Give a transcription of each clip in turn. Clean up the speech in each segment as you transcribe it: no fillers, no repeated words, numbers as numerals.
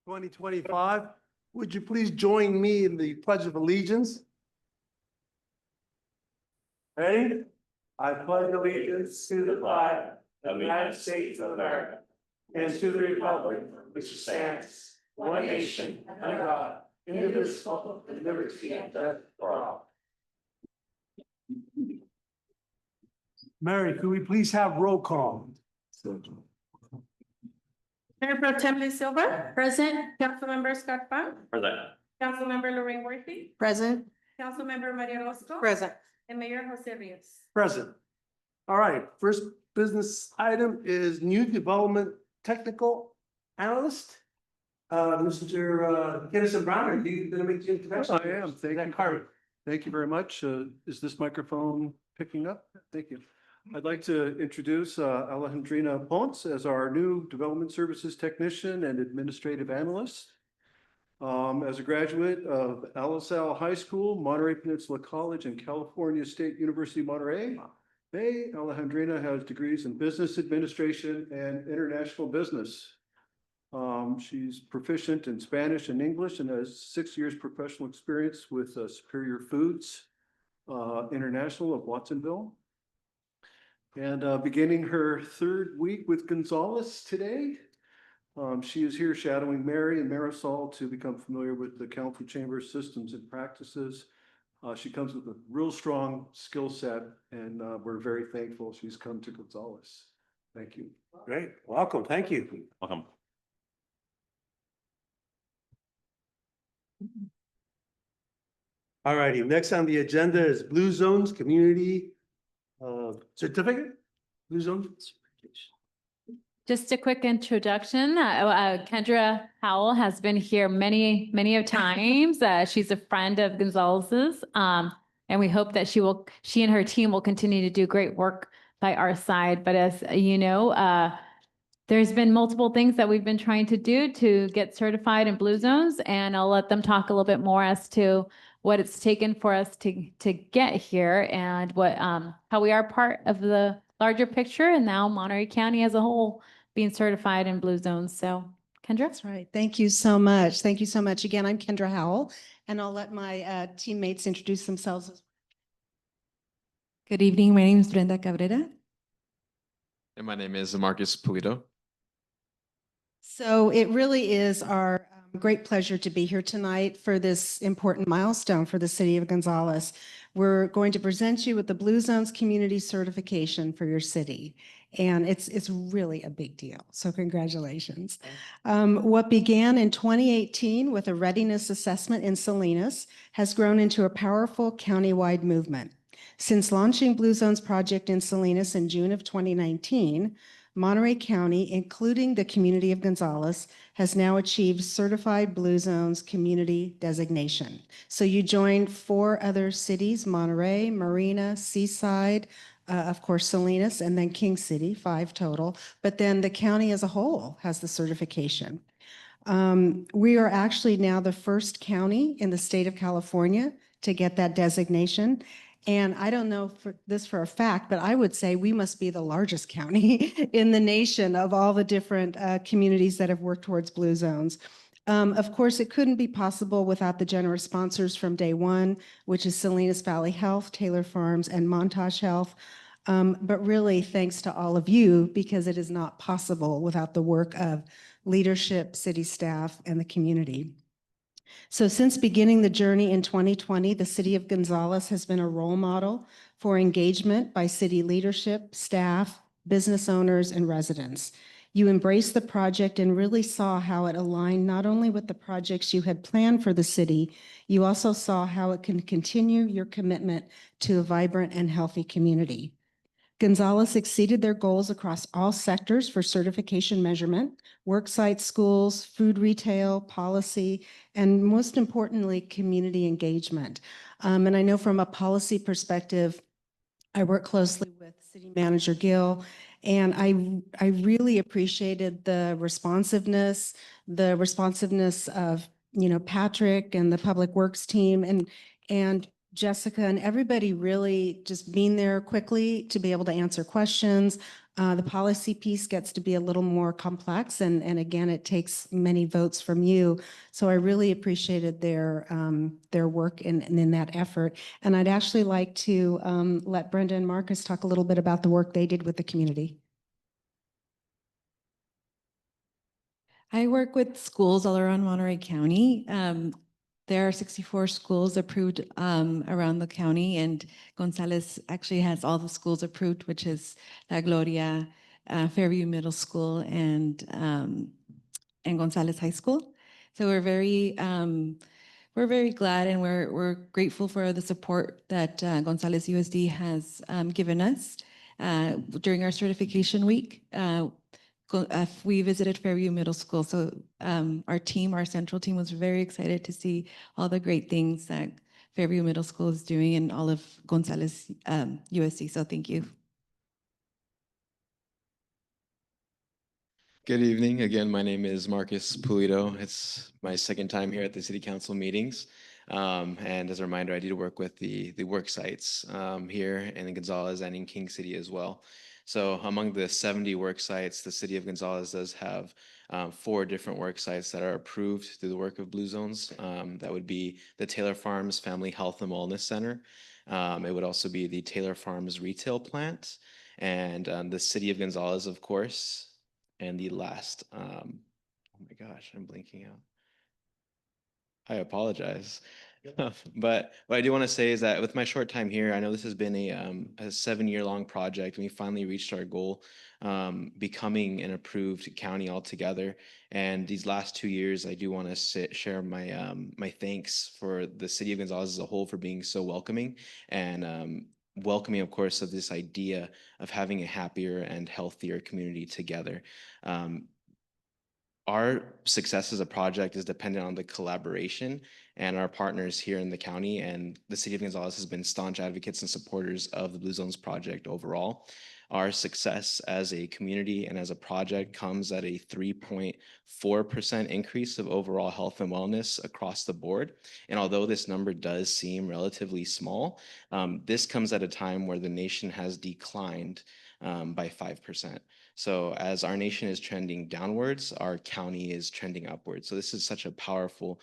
2025. Would you please join me in the Pledge of Allegiance? Ready? I pledge allegiance to the flag of the United States of America and to the republic which stands one nation under God, indivisible, with liberty and justice for all. Mary, could we please have roll call? Mayor Pro Tem Silva. Present. Councilmember Scott Bond. Present. Councilmember Lorraine Worthy. Present. Councilmember Maria Roscoe. Present. And Mayor Jose Rios. Present. All right, first business item is new development technical analyst. Mr. Kennison Brown, are you going to make the introduction? I am, thank you. Thank you very much. Is this microphone picking up? Thank you. I'd like to introduce Alejandrina Ponce as our new Development Services Technician and Administrative Analyst. As a graduate of LaSalle High School, Monterey Peninsula College, and California State University, Monterey, Alejandrina has degrees in Business Administration and International Business. She's proficient in Spanish and English and has 6 years professional experience with Superior Foods International of Watsonville. And beginning her third week with Gonzalez today, she is here shadowing Mary and Marisol to become familiar with the County Chamber systems and practices. She comes with a real strong skill set, and we're very thankful she's come to Gonzalez. Thank you. Great, welcome, thank you. Welcome. All righty, next on the agenda is Blue Zones Community Certificate. Blue Zones. Just a quick introduction. Kendra Howell has been here many of times. She's a friend of Gonzalez's. And we hope that she and her team will continue to do great work by our side. But as you know, there's been multiple things that we've been trying to do to get certified in Blue Zones. And I'll let them talk a little bit more as to what it's taken for us to get here and what how we are part of the larger picture, and now Monterey County as a whole being certified in Blue Zones. So Kendra. That's right. Thank you so much. Thank you so much. Again, I'm Kendra Howell, and I'll let my teammates introduce themselves. Good evening. My name is Brenda Cabrera. And my name is Marcus Pulido. So it really is our great pleasure to be here tonight for this important milestone for the city of Gonzalez. We're going to present you with the Blue Zones Community Certification for your city. And it's really a big deal. So congratulations. What began in 2018 with a readiness assessment in Salinas has grown into a powerful countywide movement. Since launching Blue Zones project in Salinas in June of 2019, Monterey County, including the community of Gonzalez, has now achieved Certified Blue Zones Community designation. So you joined 4 other cities: Monterey, Marina, Seaside, of course, Salinas, and then King City, 5 total. But then the county as a whole has the certification. We are actually now the first county in the state of California to get that designation. And I don't know for a fact, but I would say we must be the largest county in the nation of all the different communities that have worked towards Blue Zones. Of course, it couldn't be possible without the generous sponsors from day one, which is Salinas Valley Health, Taylor Farms, and Montage Health. But really, thanks to all of you, because it is not possible without the work of leadership, city staff, and the community. So since beginning the journey in 2020, the city of Gonzalez has been a role model for engagement by city leadership, staff, business owners, and residents. You embraced the project and really saw how it aligned not only with the projects you had planned for the city, you also saw how it can continue your commitment to a vibrant and healthy community. Gonzalez exceeded their goals across all sectors for certification measurement: worksite, schools, food retail, policy, and most importantly, community engagement. And I know from a policy perspective, I work closely with City Manager Gill, and I really appreciated the responsiveness of, Patrick and the Public Works team and Jessica and everybody really just being there quickly to be able to answer questions, The policy piece gets to be a little more complex, and again, it takes many votes from you. So I really appreciated their work in that effort. And I'd actually like to let Brenda and Marcus talk a little bit about the work they did with the community. I work with schools all around Monterey County. There are 64 schools approved around the county, and Gonzales actually has all the schools approved, which is La Gloria, Fairview Middle School, and Gonzales High School. So we're very glad, and we're grateful for the support that Gonzales USD has given us during our certification week. We visited Fairview Middle School, so our central team was very excited to see all the great things that Fairview Middle School is doing and all of Gonzales USC. So thank you. Good evening. Again, my name is Marcus Pulido. It's my second time here at the city council meetings. And as a reminder, I do work with the work sites here in Gonzales and in King City as well. So among the 70 work sites, the city of Gonzales does have 4 different work sites that are approved through the work of Blue Zones. That would be the Taylor Farms Family Health and Wellness Center. It would also be the Taylor Farms Retail Plant, and the city of Gonzales, of course. And the last, oh my gosh, I'm blinking out. I apologize. But what I do want to say is that with my short time here, I know this has been a 7-year-long project, and we finally reached our goal, becoming an approved county altogether. And these last 2 years, I do want to share my my thanks for the city of Gonzales as a whole for being so welcoming and welcoming, of course, of this idea of having a happier and healthier community together. Our success as a project is dependent on the collaboration and our partners here in the county, and the city of Gonzales has been staunch advocates and supporters of the Blue Zones project overall. Our success as a community and as a project comes at a 3.4% increase of overall health and wellness across the board. And although this number does seem relatively small, this comes at a time where the nation has declined by 5%. So as our nation is trending downwards, our county is trending upwards. So this is such a powerful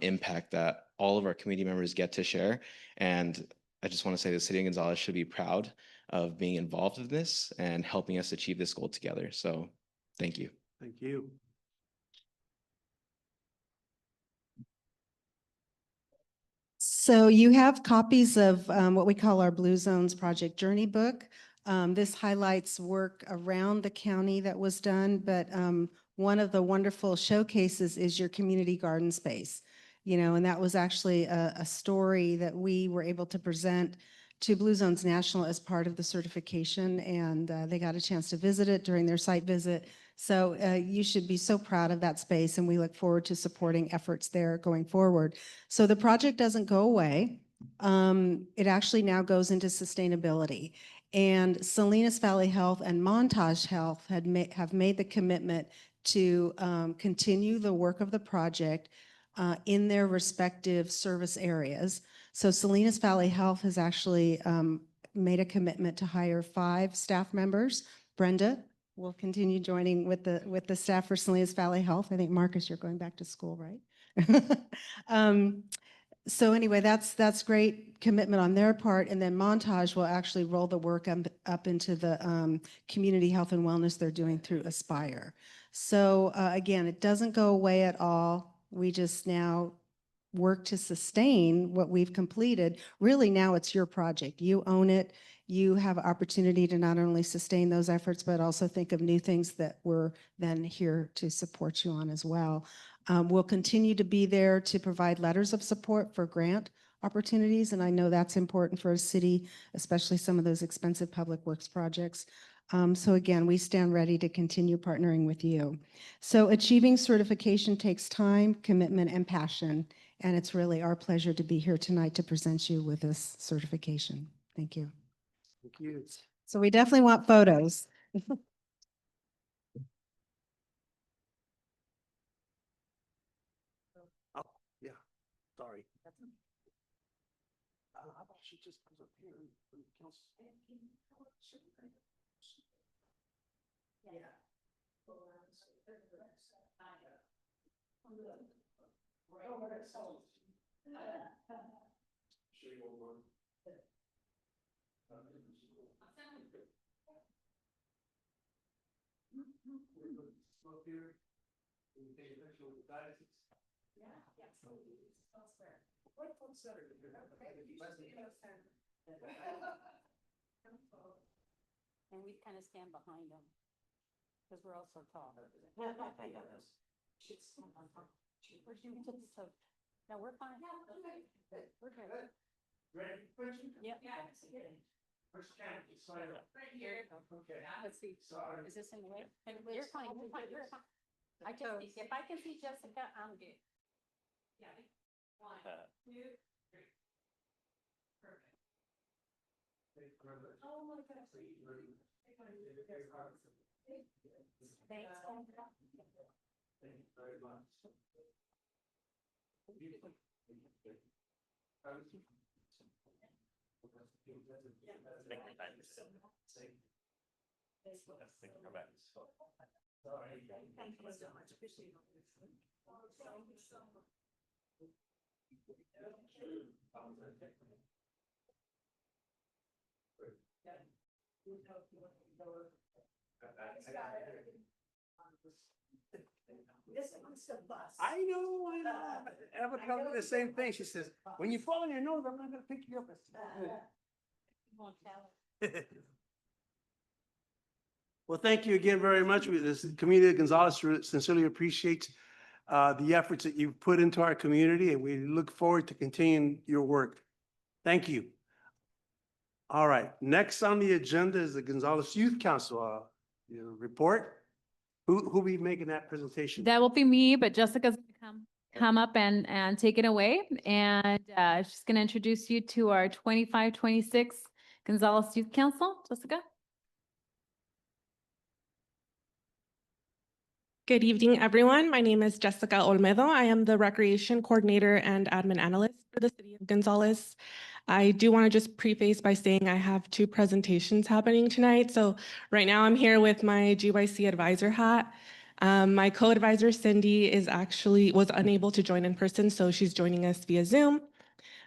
impact that all of our community members get to share. And I just want to say the city of Gonzales should be proud of being involved in this and helping us achieve this goal together. So thank you. Thank you. So you have copies of what we call our Blue Zones Project Journey Book. This highlights work around the county that was done, but one of the wonderful showcases is your community garden space. You know, and that was actually a story that we were able to present to Blue Zones National as part of the certification, and they got a chance to visit it during their site visit. So you should be so proud of that space, and we look forward to supporting efforts there going forward. So the project doesn't go away. It actually now goes into sustainability. And Salinas Valley Health and Montage Health have made the commitment to continue the work of the project in their respective service areas. So Salinas Valley Health has actually made a commitment to hire 5 staff members. Brenda will continue joining with the staff for Salinas Valley Health. I think, Marcus, you're going back to school, right? So anyway, that's great commitment on their part. And then Montage will actually roll the work up into the community health and wellness they're doing through Aspire. So again, it doesn't go away at all. We just now work to sustain what we've completed. Really now it's your project. You own it. You have opportunity to not only sustain those efforts, but also think of new things that we're then here to support you on as well. We'll continue to be there to provide letters of support for grant opportunities, and I know that's important for a city, especially some of those expensive public works projects. So again, we stand ready to continue partnering with you. So achieving certification takes time, commitment, and passion, and it's really our pleasure to be here tonight to present you with this certification. Thank you. Thank you. So we definitely want photos. Oh, yeah, sorry. How about she just comes up here and counts? And we kind of stand behind them, because we're all so tall. No, we're fine. We're good. Ready? Yep. First count, slide up. Right here. Okay. Let's see, Sorry. is this in the way? You're fine, you're fine, you're fine. I just, if I can see Jessica, I'm good. Yeah. One, two, three. Perfect. Oh my goodness. Thanks. Thank you very much. Thank you so much. Appreciate it. Thank you so much. I know, I know. Eva tells me the same thing. She says, when you fall on your nose, I'm not gonna pick you up. Well, thank you again very much. This community of Gonzales sincerely appreciates the efforts that you've put into our community, and we look forward to continuing your work. Thank you. All right, next on the agenda is the Gonzales Youth Council your report. Who will be making that presentation? That will be me, but Jessica's gonna come up and take it away. And she's gonna introduce you to our 25-26 Gonzales Youth Council. Jessica? Good evening, everyone. My name is Jessica Olmedo. I am the Recreation Coordinator and Admin Analyst for the City of Gonzales. I do want to just preface by saying I have two presentations happening tonight. So right now I'm here with my GYC advisor hat. My co-advisor Cindy was unable to join in person, so she's joining us via Zoom.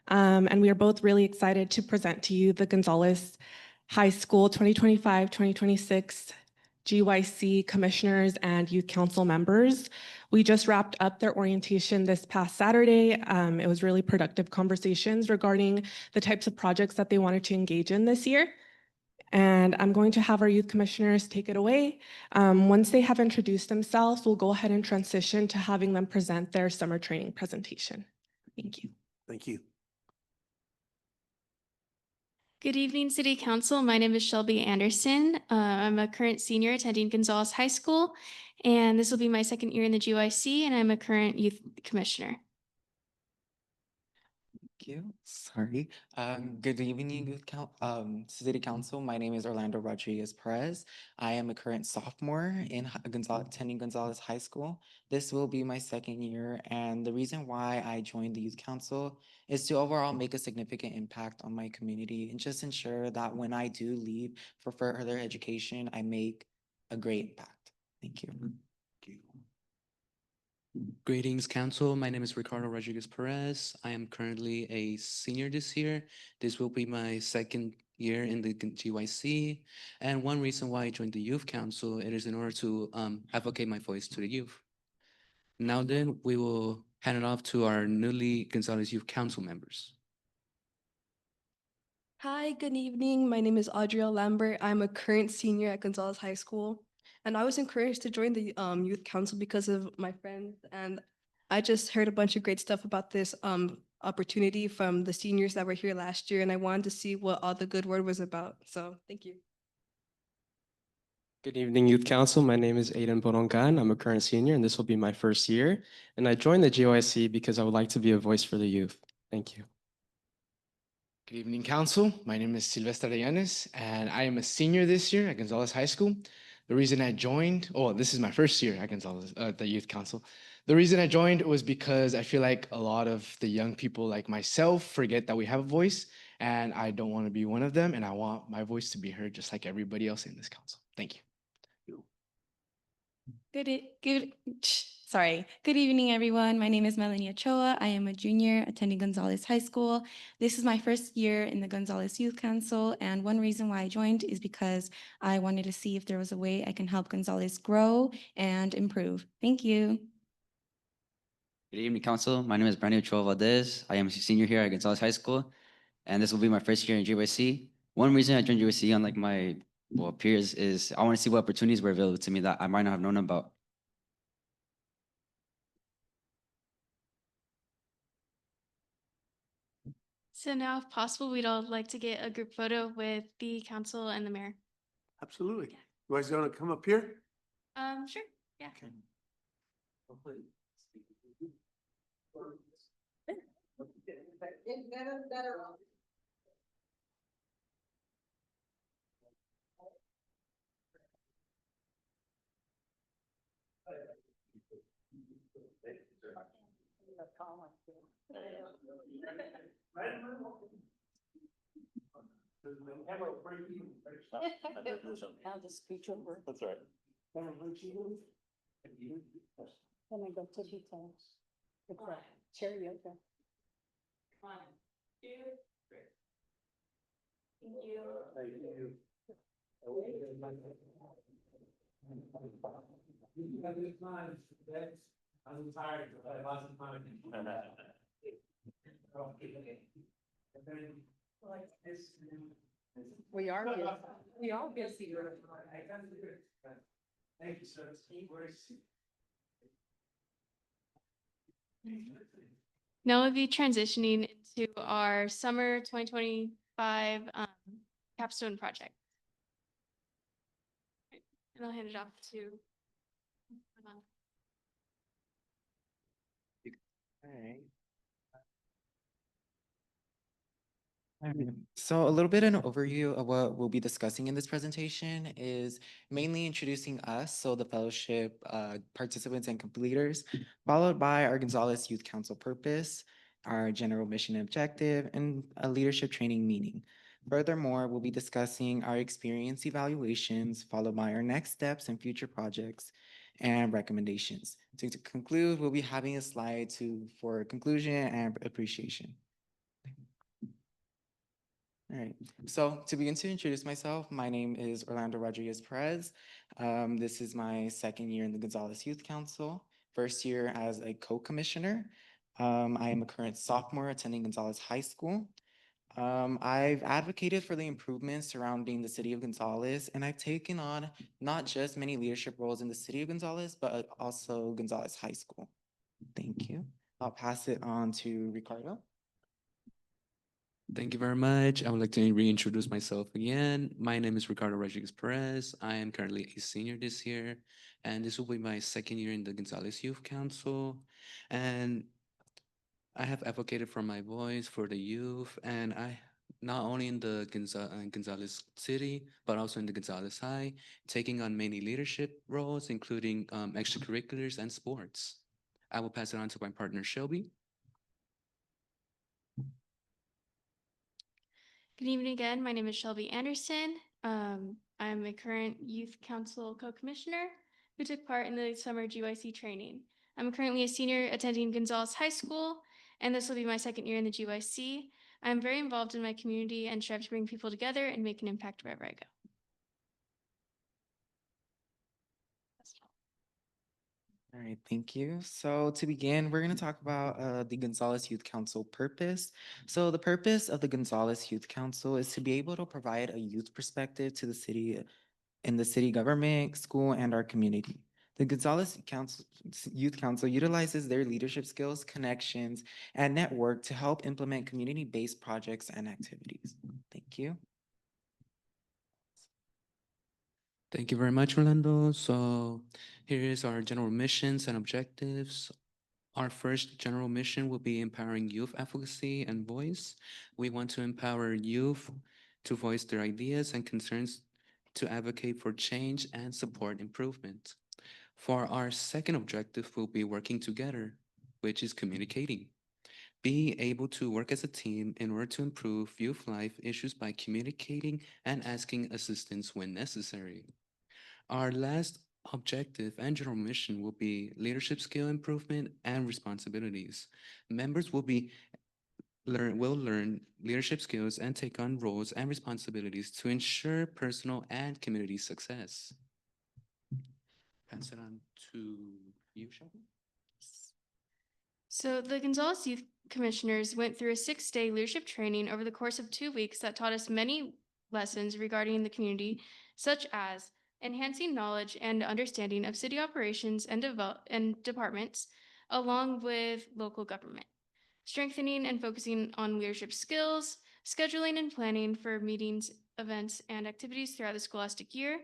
And we are both really excited to present to you the Gonzales High School 2025-2026 GYC commissioners and youth council members. We just wrapped up their orientation this past Saturday. It was really productive conversations regarding the types of projects that they wanted to engage in this year. And I'm going to have our youth commissioners take it away. Once they have introduced themselves, we'll go ahead and transition to having them present their summer training presentation. Thank you. Thank you. Good evening, City Council. My name is Shelby Anderson. I'm a current senior attending Gonzales High School, and this will be my second year in the GYC, and I'm a current youth commissioner. Thank you. Sorry. Good evening, City Council. My name is Orlando Rodriguez Perez. I am a current sophomore in attending Gonzales High School. This will be my second year, and the reason why I joined the Youth Council is to overall make a significant impact on my community and just ensure that when I do leave for further education, I make a great impact. Thank you. Greetings, Council. My name is Ricardo Rodriguez Perez. I am currently a senior this year. This will be my second year in the GYC. And one reason why I joined the Youth Council, it is in order to advocate my voice to the youth. Now then, we will hand it off to our newly Gonzales Youth Council members. Hi, good evening. My name is Audrielle Lambert. I'm a current senior at Gonzales High School. And I was encouraged to join the youth council because of my friends. And I just heard a bunch of great stuff about this opportunity from the seniors that were here last year. And I wanted to see what all the good word was about. So thank you. Good evening, Youth Council. My name is Aiden Borongan. I'm a current senior, and this will be my first year. And I joined the GYC because I would like to be a voice for the youth. Thank you. Good evening, Council. My name is Silvestre Llanes, and I am a senior this year at Gonzales High School. The reason I joined, this is my first year at Gonzales, the Youth Council. The reason I joined was because I feel like a lot of the young people like myself forget that we have a voice, and I don't want to be one of them, and I want my voice to be heard just like everybody else in this council. Thank you. Good evening, everyone. My name is Melanie Ochoa. I am a junior attending Gonzalez High School. This is my first year in the Gonzalez Youth Council, and one reason why I joined is because I wanted to see if there was a way I can help Gonzalez grow and improve. Thank you. Good evening, Council. My name is Brandon Ochoa Valdez. I am a senior here at Gonzalez High School, and this will be my first year in GYC. One reason I joined GYC, unlike my peers, is I want to see what opportunities were available to me that I might not have known about. So now, if possible, we'd all like to get a group photo with the council and the mayor. Absolutely. You guys gonna come up here? Sure, yeah. I'll just scooch over. That's right. Then I go to details. It's a chair yoga. 1, 2, 3. Thank you. Thank you. I'm tired, but I wasn't fine. We are busy. We are busy. Thank you, sir. Now we'll be transitioning into our summer 2025 capstone project. And I'll hand it off to. So a little bit an overview of what we'll be discussing in this presentation is mainly introducing us, so the fellowship participants and completers, followed by our Gonzalez Youth Council purpose, our general mission and objective, and a leadership training meeting. Furthermore, we'll be discussing our experience evaluations, followed by our next steps and future projects and recommendations. To conclude, we'll be having a slide for conclusion and appreciation. All right, so to begin to introduce myself, my name is Orlando Rodriguez Perez. This is my second year in the Gonzalez Youth Council, first year as a co-commissioner. I am a current sophomore attending Gonzalez High School. I've advocated for the improvements surrounding the city of Gonzalez, and I've taken on not just many leadership roles in the city of Gonzalez, but also Gonzalez High School. Thank you. I'll pass it on to Ricardo. Thank you very much. I would like to reintroduce myself again. My name is Ricardo Rodriguez Perez. I am currently a senior this year, and this will be my second year in the Gonzalez Youth Council. And I have advocated for my voice for the youth, and I not only in the Gonzalez City, but also in the Gonzalez High, taking on many leadership roles, including extracurriculars and sports. I will pass it on to my partner, Shelby. Good evening again. My name is Shelby Anderson. I'm a current Youth Council co-commissioner who took part in the summer GYC training. I'm currently a senior attending Gonzalez High School, and this will be my second year in the GYC. I'm very involved in my community and strive to bring people together and make an impact wherever I go. All right, thank you. So to begin, we're going to talk about the Gonzalez Youth Council purpose. So the purpose of the Gonzalez Youth Council is to be able to provide a youth perspective to the city, in the city government, school, and our community. The Gonzalez Youth Council utilizes their leadership skills, connections, and network to help implement community-based projects and activities. Thank you. Thank you very much, Orlando. So here is our general missions and objectives. Our first general mission will be empowering youth advocacy and voice. We want to empower youth to voice their ideas and concerns, to advocate for change and support improvement. For our second objective, we'll be working together, which is communicating. Be able to work as a team in order to improve youth life issues by communicating and asking assistance when necessary. Our last objective and general mission will be leadership skill improvement and responsibilities. Members will learn leadership skills and take on roles and responsibilities to ensure personal and community success. Pass it on to you, Shelby. So the Gonzales Youth Commissioners went through a 6-day leadership training over the course of 2 weeks that taught us many lessons regarding the community, such as enhancing knowledge and understanding of city operations and departments, along with local government, strengthening and focusing on leadership skills, scheduling and planning for meetings, events, and activities throughout the scholastic year,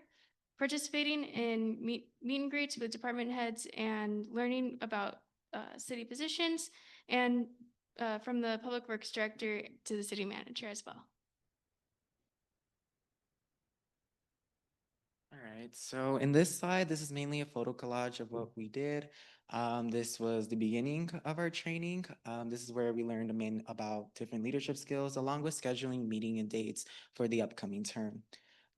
participating in meet and greets with department heads and learning about city positions, and from the public works director to the city manager as well. All right, so in this slide, this is mainly a photo collage of what we did. This was the beginning of our training. This is where we learned about different leadership skills along with scheduling meeting and dates for the upcoming term.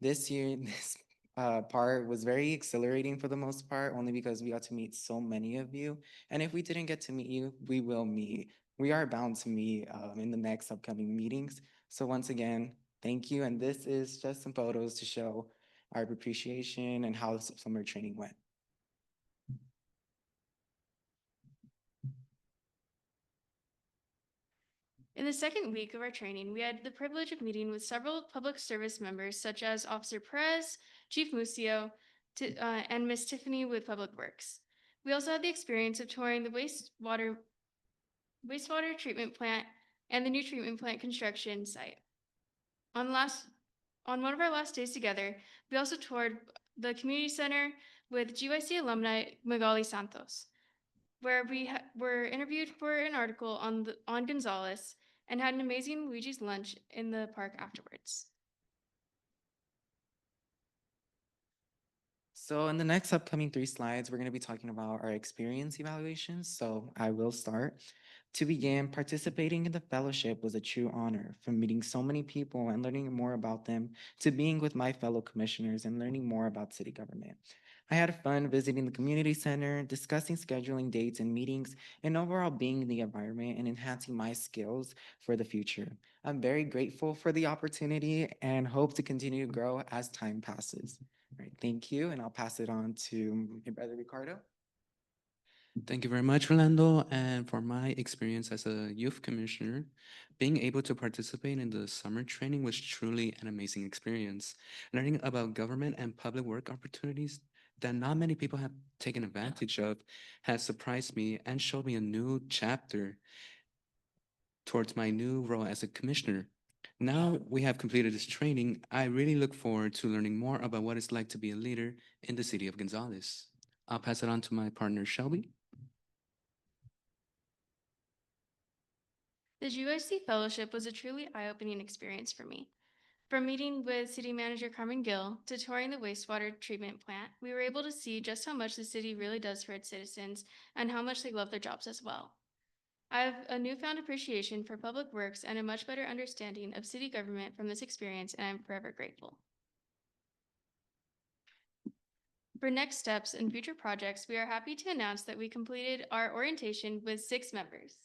This year, this part was very exhilarating for the most part, only because we got to meet so many of you. And if we didn't get to meet you, we will meet. We are bound to meet in the next upcoming meetings. So once again, thank you. And this is just some photos to show our appreciation and how summer training went. In the second week of our training, we had the privilege of meeting with several public service members, such as Officer Perez, Chief Musio, and Miss Tiffany with Public Works. We also had the experience of touring the wastewater treatment plant and the new treatment plant construction site. On one of our last days together, we also toured the community center with GYC alumni Magali Santos, where we were interviewed for an article on Gonzales and had an amazing Luigi's lunch in the park afterwards. So in the next upcoming 3 slides, we're going to be talking about our experience evaluations. So I will start. To begin, participating in the fellowship was a true honor, from meeting so many people and learning more about them to being with my fellow commissioners and learning more about city government. I had fun visiting the community center, discussing scheduling dates and meetings, and overall being in the environment and enhancing my skills for the future. I'm very grateful for the opportunity and hope to continue to grow as time passes. All right, thank you, and I'll pass it on to my brother Ricardo. Thank you very much, Orlando. And for my experience as a youth commissioner, being able to participate in the summer training was truly an amazing experience. Learning about government and public work opportunities that not many people have taken advantage of has surprised me and showed me a new chapter towards my new role as a commissioner. Now we have completed this training, I really look forward to learning more about what it's like to be a leader in the city of Gonzales. I'll pass it on to my partner, Shelby. The GYC Fellowship was a truly eye-opening experience for me. From meeting with City Manager Carmen Gill to touring the wastewater treatment plant, we were able to see just how much the city really does for its citizens and how much they love their jobs as well. I have a newfound appreciation for public works and a much better understanding of city government from this experience, and I'm forever grateful. For next steps and future projects, we are happy to announce that we completed our orientation with 6 members.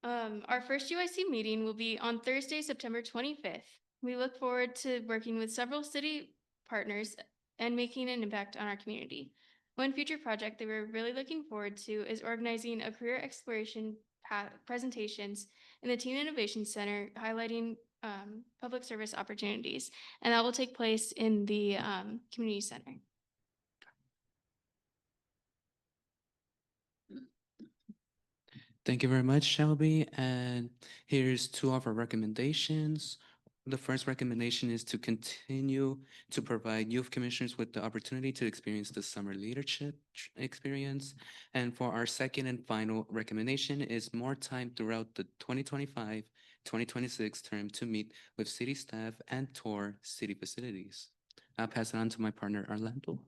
Our first GYC meeting will be on Thursday, September 25th. We look forward to working with several city partners and making an impact on our community. One future project that we're really looking forward to is organizing a career exploration presentations in the Teen Innovation Center, highlighting public service opportunities, and that will take place in the community center. Thank you very much, Shelby. And here's 2 of our recommendations. The first recommendation is to continue to provide youth commissioners with the opportunity to experience the summer leadership experience. And for our second and final recommendation is more time throughout the 2025-2026 term to meet with city staff and tour city facilities. I'll pass it on to my partner, Orlando.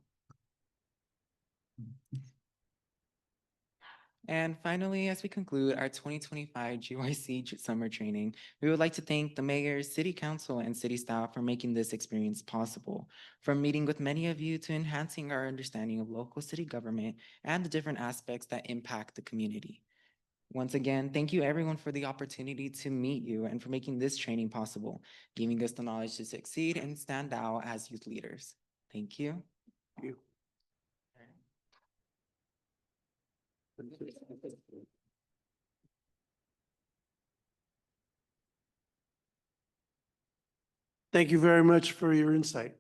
And finally, as we conclude our 2025 GYC Summer Training, we would like to thank the mayor, city council, and city staff for making this experience possible. From meeting with many of you to enhancing our understanding of local city government and the different aspects that impact the community. Once again, thank you everyone for the opportunity to meet you and for making this training possible, giving us the knowledge to succeed and stand out as youth leaders. Thank you. Thank you. Thank you very much for your insight.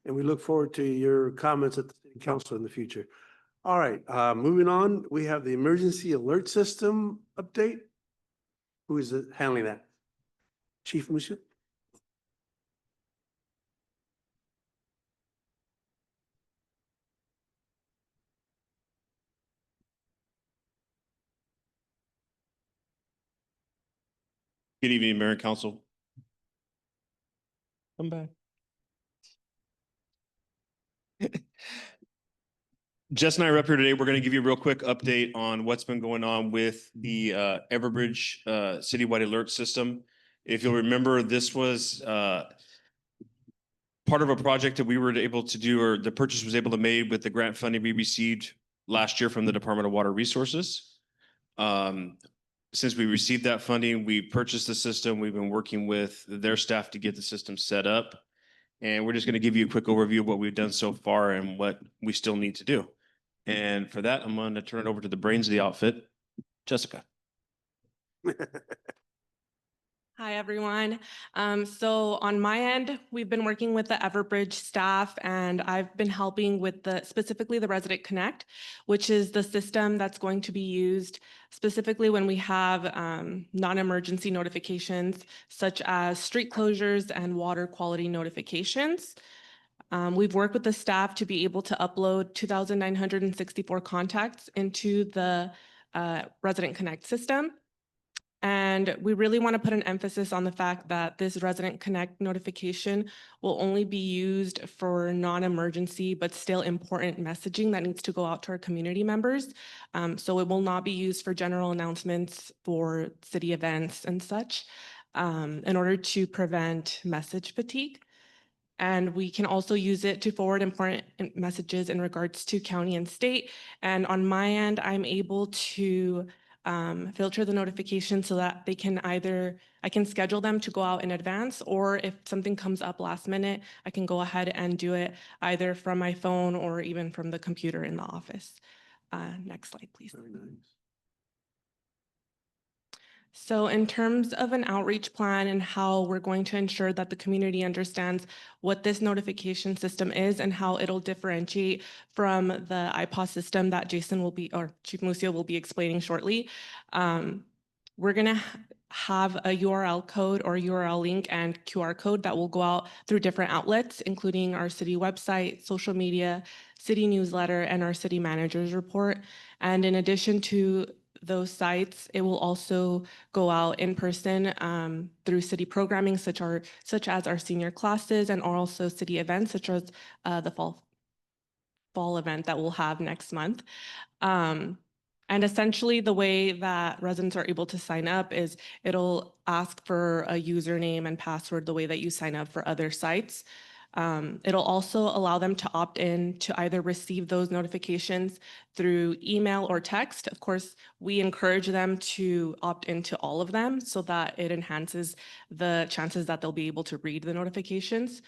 And we look forward to your comments at the city council in the future. All right, moving on, we have the emergency alert system update. Who is handling that? Chief Musa? Good evening, Mayor and Council. I'm back. Jess and I are up here today. We're going to give you a real quick update on what's been going on with the Everbridge citywide alert system. If you'll remember, this was part of a project that we were able to do, or the purchase was able to made with the grant funding we received last year from the Department of Water Resources. Since we received that funding, we purchased the system. We've been working with their staff to get the system set up. And we're just going to give you a quick overview of what we've done so far and what we still need to do. And for that, I'm going to turn it over to the brains of the outfit, Jessica. Hi, everyone. So on my end, we've been working with the Everbridge staff, and I've been helping with specifically the Resident Connect, which is the system that's going to be used specifically when we have non-emergency notifications, such as street closures and water quality notifications. We've worked with the staff to be able to upload 2,964 contacts into the Resident Connect system. And we really want to put an emphasis on the fact that this Resident Connect notification will only be used for non-emergency, but still important messaging that needs to go out to our community members. So it will not be used for general announcements for city events and such, in order to prevent message fatigue. And we can also use it to forward important messages in regards to county and state. And on my end, I'm able to filter the notifications so that they can I can schedule them to go out in advance, or if something comes up last minute, I can go ahead and do it either from my phone or even from the computer in the office. Next slide, please. Very nice. So in terms of an outreach plan and how we're going to ensure that the community understands what this notification system is and how it'll differentiate from the IPOS system that Jason will be, or Chief Musia will be explaining shortly, we're going to have a URL code or URL link and QR code that will go out through different outlets, including our city website, social media, city newsletter, and our city manager's report. And in addition to those sites, it will also go out in person through city programming, such as our senior classes, and also city events, such as the fall event that we'll have next month. And essentially, the way that residents are able to sign up is it'll ask for a username and password the way that you sign up for other sites. It'll also allow them to opt in to either receive those notifications through email or text. Of course, we encourage them to opt into all of them so that it enhances the chances that they'll be able to read the notifications.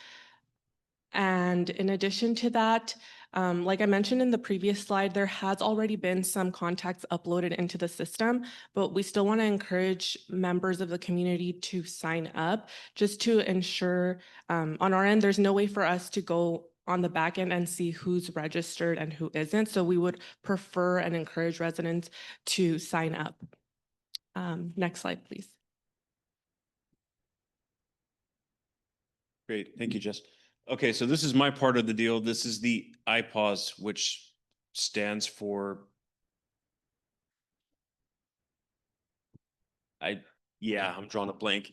And in addition to that, like I mentioned in the previous slide, there has already been some contacts uploaded into the system, but we still want to encourage members of the community to sign up just to ensure on our end, there's no way for us to go on the back end and see who's registered and who isn't. So we would prefer and encourage residents to sign up. Next slide, please. Great. Thank you, Jess. Okay, so this is my part of the deal. This is the IPAWS, which stands for I'm drawing a blank.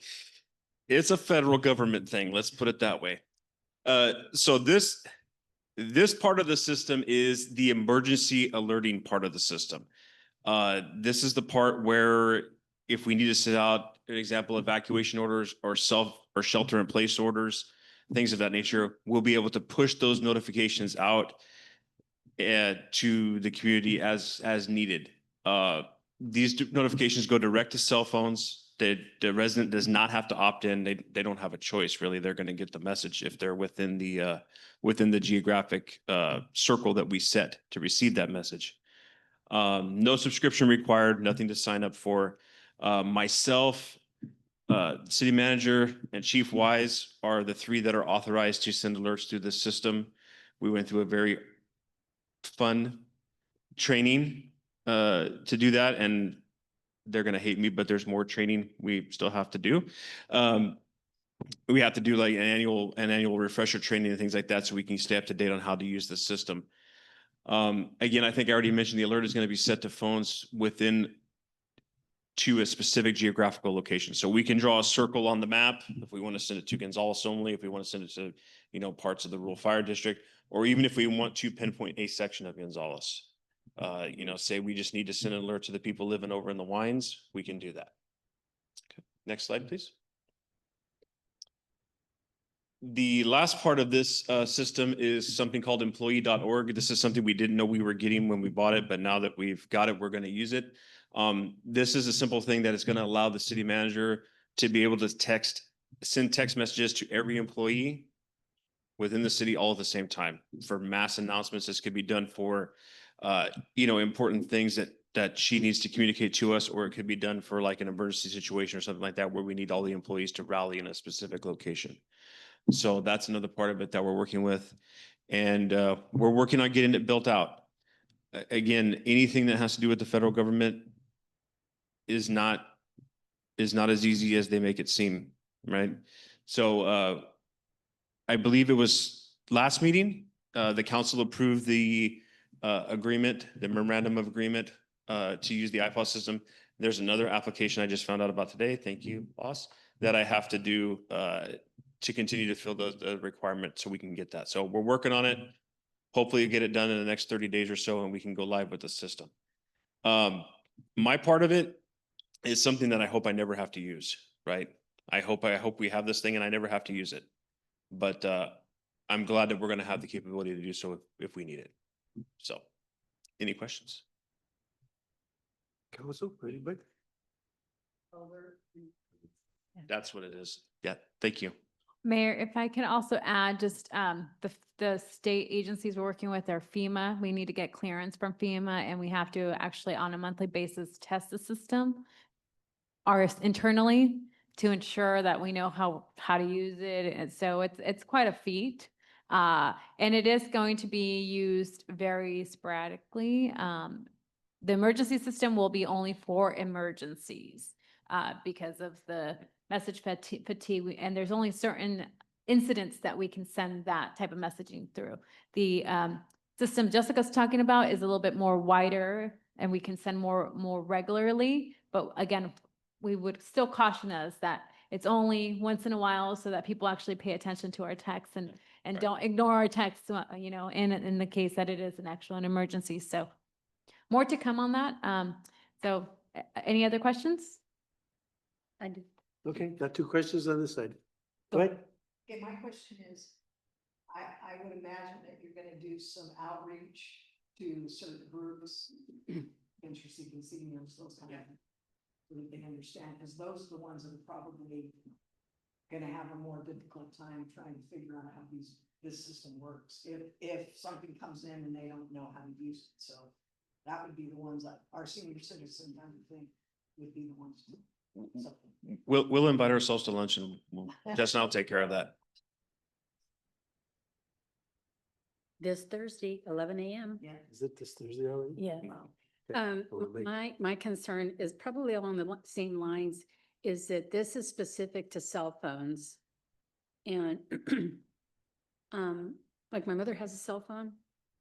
It's a federal government thing. Let's put it that way. So this part of the system is the emergency alerting part of the system. This is the part where if we need to send out, an example, evacuation orders or shelter in place orders, things of that nature, we'll be able to push those notifications out to the community as needed. These notifications go direct to cell phones. The resident does not have to opt in. They don't have a choice, really. They're going to get the message if they're within the geographic circle that we set to receive that message. No subscription required, nothing to sign up for. Myself, city manager, and Chief Wise are the three that are authorized to send alerts through the system. We went through a very fun training to do that, and they're going to hate me, but there's more training we still have to do. We have to do like an annual refresher training and things like that, so we can stay up to date on how to use the system. Again, I think I already mentioned the alert is going to be set to phones to a specific geographical location. So we can draw a circle on the map if we want to send it to Gonzales only, if we want to send it to, parts of the rural fire district, or even if we want to pinpoint a section of Gonzales. Say we just need to send an alert to the people living over in the Wines, we can do that. Okay. Next slide, please. The last part of this system is something called employee.org. This is something we didn't know we were getting when we bought it, but now that we've got it, we're going to use it. This is a simple thing that is going to allow the city manager to be able to send text messages to every employee within the city all at the same time. For mass announcements, this could be done for important things that she needs to communicate to us, or it could be done for like an emergency situation or something like that where we need all the employees to rally in a specific location. So that's another part of it that we're working with. And we're working on getting it built out. Again, anything that has to do with the federal government is not as easy as they make it seem, right? So I believe it was last meeting, the council approved the agreement, the memorandum of agreement to use the IPOS system. There's another application I just found out about today. Thank you, boss, that I have to do to continue to fill the requirement so we can get that. So we're working on it. Hopefully get it done in the next 30 days or so and we can go live with the system. My part of it is something that I hope I never have to use, right? I hope we have this thing and I never have to use it. But I'm glad that we're going to have the capability to do so if we need it. So, any questions? Council, anybody? That's what it is. Yeah, thank you. Mayor, if I can also add, just the state agencies we're working with are FEMA. We need to get clearance from FEMA, and we have to actually on a monthly basis test the system internally to ensure that we know how to use it. And so it's quite a feat. And it is going to be used very sporadically. The emergency system will be only for emergencies because of the message fatigue, and there's only certain incidents that we can send that type of messaging through. The system Jessica's talking about is a little bit more wider, and we can send more regularly. But again, we would still caution us that it's only once in a while, so that people actually pay attention to our texts and Right. don't ignore our texts. In the case that it is an emergency. So more to come on that. Any other questions? I do. Okay, got two questions on this side. Go ahead. Okay, my question is, I would imagine that you're gonna do some outreach to certain groups, interest-seeking seniors, those kind of, so we can understand, because those are the ones that are probably gonna have a more difficult time trying to figure out how this system works, if something comes in and they don't know how to use it. So that would be the ones that our senior citizens, I would think, would be the ones. So, We'll invite ourselves to lunch and Jess and I'll take care of that. This Thursday, 11 a.m. yeah. Is it this Thursday already? Yeah. Okay, a little late. My concern is probably along the same lines, is that this is specific to cell phones. And like my mother has a cell phone,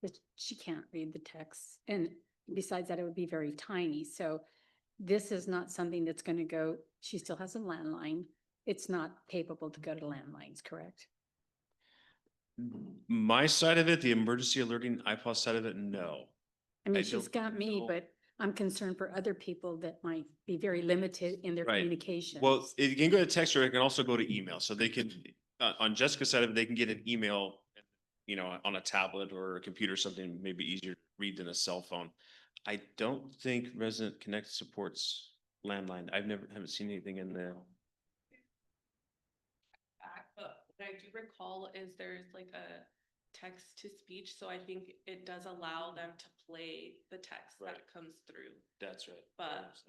but she can't read the text. And besides that, it would be very tiny. So this is not something that's going to go, she still has a landline. It's not capable to go to landlines, correct? My side of it, the emergency alerting IPOS side of it, no. I mean, I she's don't got me, know. but I'm concerned for other people that might be very limited in their Right. communication. Well, it can go to text or it can also go to email. So they can, on Jessica's side of it, they can get an email, you know, on a tablet or a computer, something maybe easier to read than a cell phone. I don't think Resident Connect supports landline. Haven't seen anything in there. But what I do recall is there's like a text to speech, so I think it does allow them to play the text that comes through. That's right. But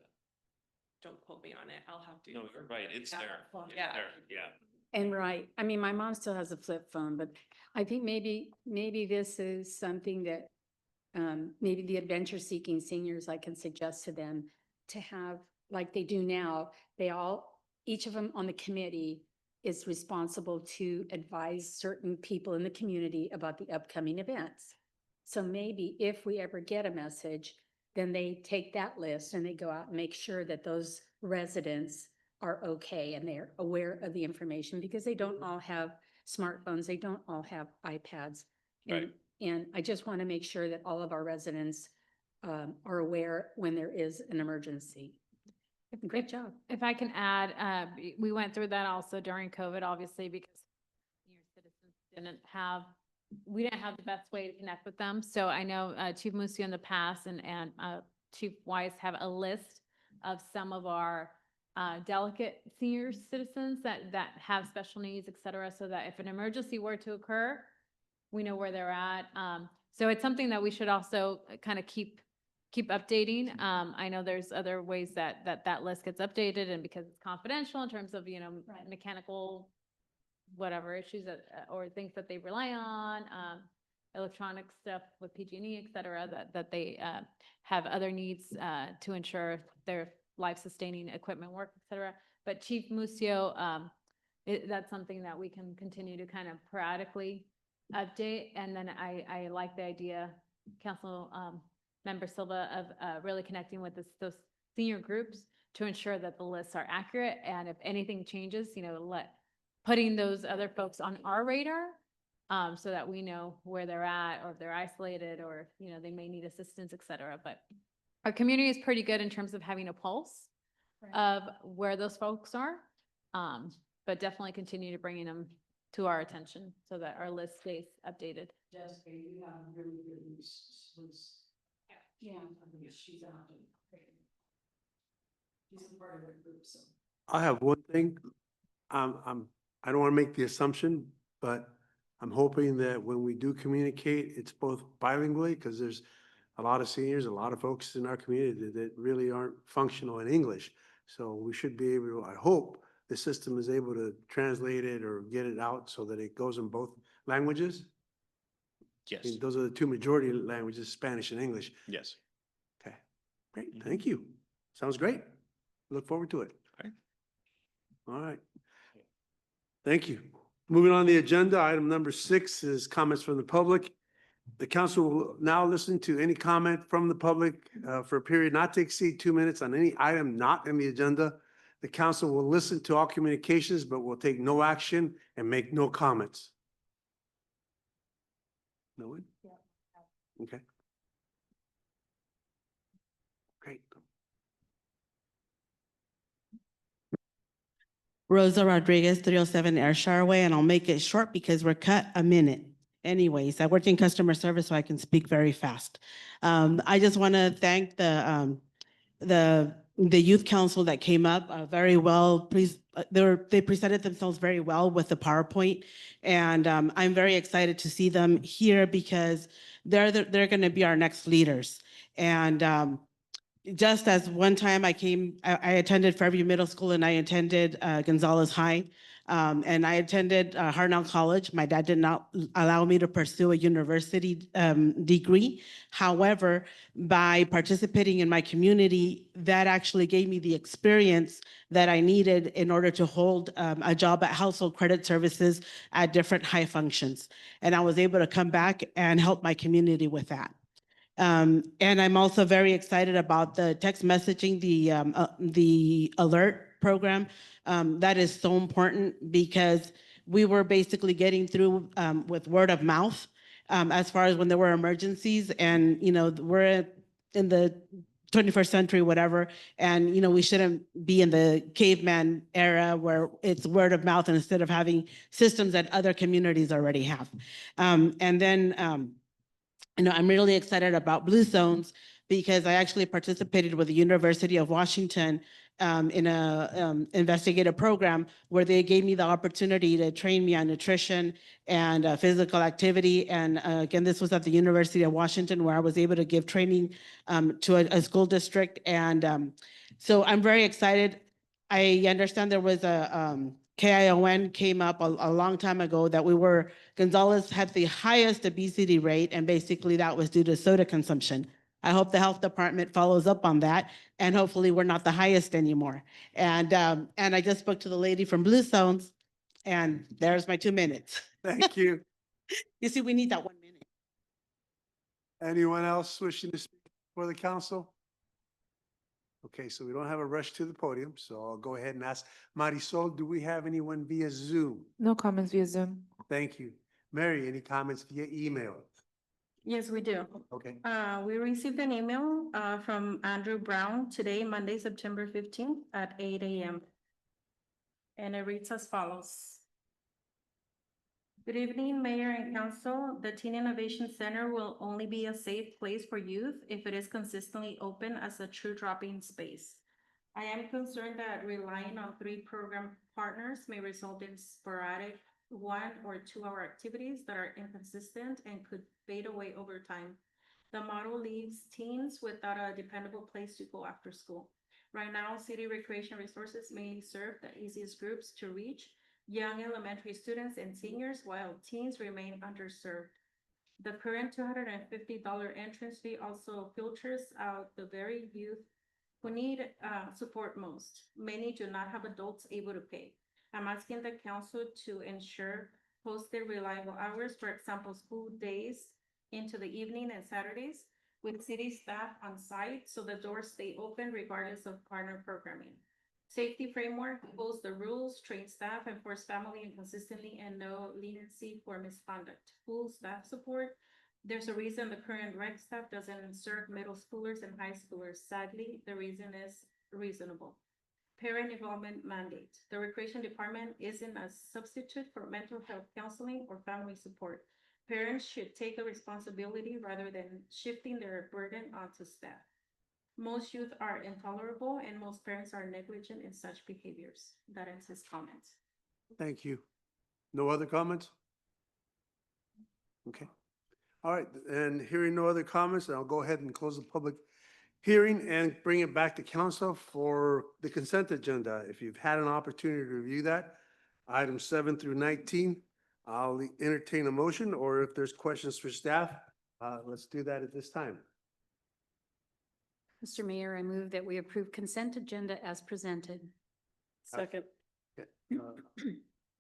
don't quote me on it. I'll have to. No, you're right. It's there. It's Yeah. there. Yeah. And right, I mean, my mom still has a flip phone, but I think maybe this is something that maybe the adventure seeking seniors, I can suggest to them to have, like they do now, each of them on the committee is responsible to advise certain people in the community about the upcoming events. So maybe if we ever get a message, then they take that list and they go out and make sure that those residents are okay and they're aware of the information, because they don't all have smartphones, they don't all have iPads. And I just want to make sure that all of our residents are aware when there is an emergency. Great job. If I can add, we went through that also during COVID, obviously, because senior citizens we didn't have the best way to connect with them. So I know Chief Musio in the past and Chief Weiss have a list of some of our delicate senior citizens that have special needs, et cetera, so that if an emergency were to occur, we know where they're at. So it's something that we should also kind of keep updating. I know there's other ways that list gets updated, and because it's confidential in terms of, you know, mechanical, whatever issues or things that they rely on, electronic stuff with PG&E, et cetera, that they have other needs to ensure their life-sustaining equipment work, et cetera. But Chief Musio, that's something that we can continue to kind of periodically update. And then I like the idea, Council Member Silva, of really connecting with those senior groups to ensure that the lists are accurate. And if anything changes, you know, putting those other folks on our radar so that we know where they're at, or if they're isolated, or, you know, they may need assistance, et cetera. But our community is pretty good in terms of having a pulse of where those folks are. But definitely continue to bringing them to our attention so that our list stays updated. Jessica, you have really good news. Yeah. She's out. She's a part of the group, so. I have one thing. I don't want to make the assumption, but I'm hoping that when we do communicate, it's both bilingually, because there's a lot of seniors, a lot of folks in our community that really aren't functional in English. So we should be able to, I hope the system is able to translate it or get it out so that it goes in both languages. Yes. I mean, those are the two majority languages, Spanish and English. Yes. Okay, great. Thank you. Sounds great. Look forward to it. All right. Thank you. Moving on the agenda, item number 6 is comments from the public. The council will now listen to any comment from the public for a period not to exceed 2 minutes on any item not in the agenda. The council will listen to all communications, but will take no action and make no comments. No one? Okay. Great. Rosa Rodriguez, 307 Ayrshire Way, and I'll make it short because we're cut a minute. Anyways, I worked in customer service, so I can speak very fast. I just want to thank the youth council that came up very well. Please, they presented themselves very well with the PowerPoint, and I'm very excited to see them here because they're going to be our next leaders. And just as one time I attended Fairview Middle School and I attended Gonzalez High, and I attended Hartnell College. My dad did not allow me to pursue a university degree. However, by participating in my community, that actually gave me the experience that I needed in order to hold a job at Household Credit Services at different high functions. And I was able to come back and help my community with that. And I'm also very excited about the text messaging, the alert program. That is so important because we were basically getting through with word of mouth as far as when there were emergencies. And, you know, we're in the 21st century, whatever. And, you know, we shouldn't be in the caveman era where it's word of mouth instead of having systems that other communities already have. And then, you know, I'm really excited about Blue Zones because I actually participated with the University of Washington in a investigative program where they gave me the opportunity to train me on nutrition and physical activity. And again, this was at the University of Washington where I was able to give training to a school district. And so I'm very excited. I understand there was a KION came up a long time ago that Gonzales had the highest obesity rate, and basically that was due to soda consumption. I hope the health department follows up on that, and hopefully we're not the highest anymore. And I just spoke to the lady from Blue Zones, and there's my 2 minutes. Thank you. You see, we need that 1 minute. Anyone else wishing to speak for the council? Okay, so we don't have a rush to the podium, so I'll go ahead and ask Marisol, do we have anyone via Zoom? No comments via Zoom. Thank you. Mary, any comments via email? Yes, we do. Okay. We received an email from Andrew Brown today, Monday, September 15th at 8 a.m. And it reads as follows. Good evening, Mayor and Council. The Teen Innovation Center will only be a safe place for youth if it is consistently open as a true drop-in space. I am concerned that relying on 3 program partners may result in sporadic 1 or 2 hour activities that are inconsistent and could fade away over time. The model leaves teens without a dependable place to go after school. Right now, city recreation resources mainly serve the easiest groups to reach, young elementary students and seniors, while teens remain underserved. The current $250 entrance fee also filters out the very youth who need support most. Many do not have adults able to pay. I'm asking the council to ensure posted reliable hours, for example, school days into the evening and Saturdays, with city staff on site so the doors stay open regardless of partner programming. Safety framework holds the rules, train staff, enforce family inconsistently, and no leniency for misconduct. Full staff support. There's a reason the current rec staff doesn't serve middle schoolers and high schoolers. Sadly, the reason is reasonable. Parent involvement mandate. The recreation department isn't a substitute for mental health counseling or family support. Parents should take the responsibility rather than shifting their burden onto staff. Most youth are intolerable and most parents are negligent in such behaviors. That ends his comments. Thank you. No other comments? Okay. All right, and hearing no other comments, I'll go ahead and close the public hearing and bring it back to council for the consent agenda. If you've had an opportunity to review that, items 7 through 19, I'll entertain a motion, or if there's questions for staff, let's do that at this time. Mr. Mayor, I move that we approve consent agenda as presented. Second.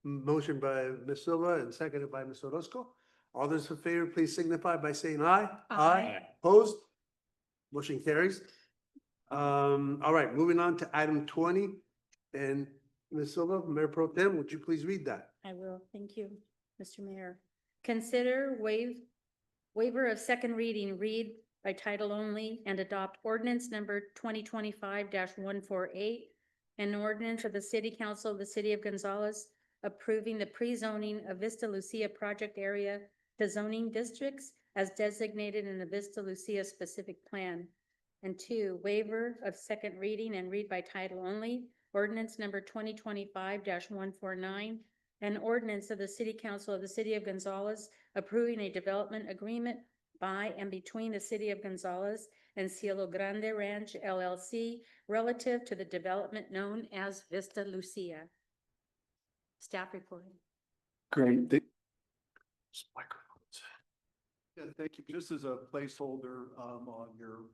Motion by Ms. Silva and seconded by Ms. Orozco. All those in favor, please signify by saying aye. Aye. Opposed? Motion carries. All right, moving on to item 20. And Ms. Silva, Mayor Pro Tem, would you please read that? I will. Thank you, Mr. Mayor. Consider waiver of second reading, read by title only, and adopt ordinance number 2025-148, an ordinance of the City Council of the City of Gonzales approving the pre-zoning of Vista Lucia project area to zoning districts as designated in the Vista Lucia specific plan. And 2, waiver of second reading and read by title only, ordinance number 2025-149, an ordinance of the City Council of the City of Gonzales approving a development agreement by and between the City of Gonzales and Cielo Grande Ranch LLC relative to the development known as Vista Lucia. Staff reporting. Great. Yeah, thank you. Just as a placeholder on your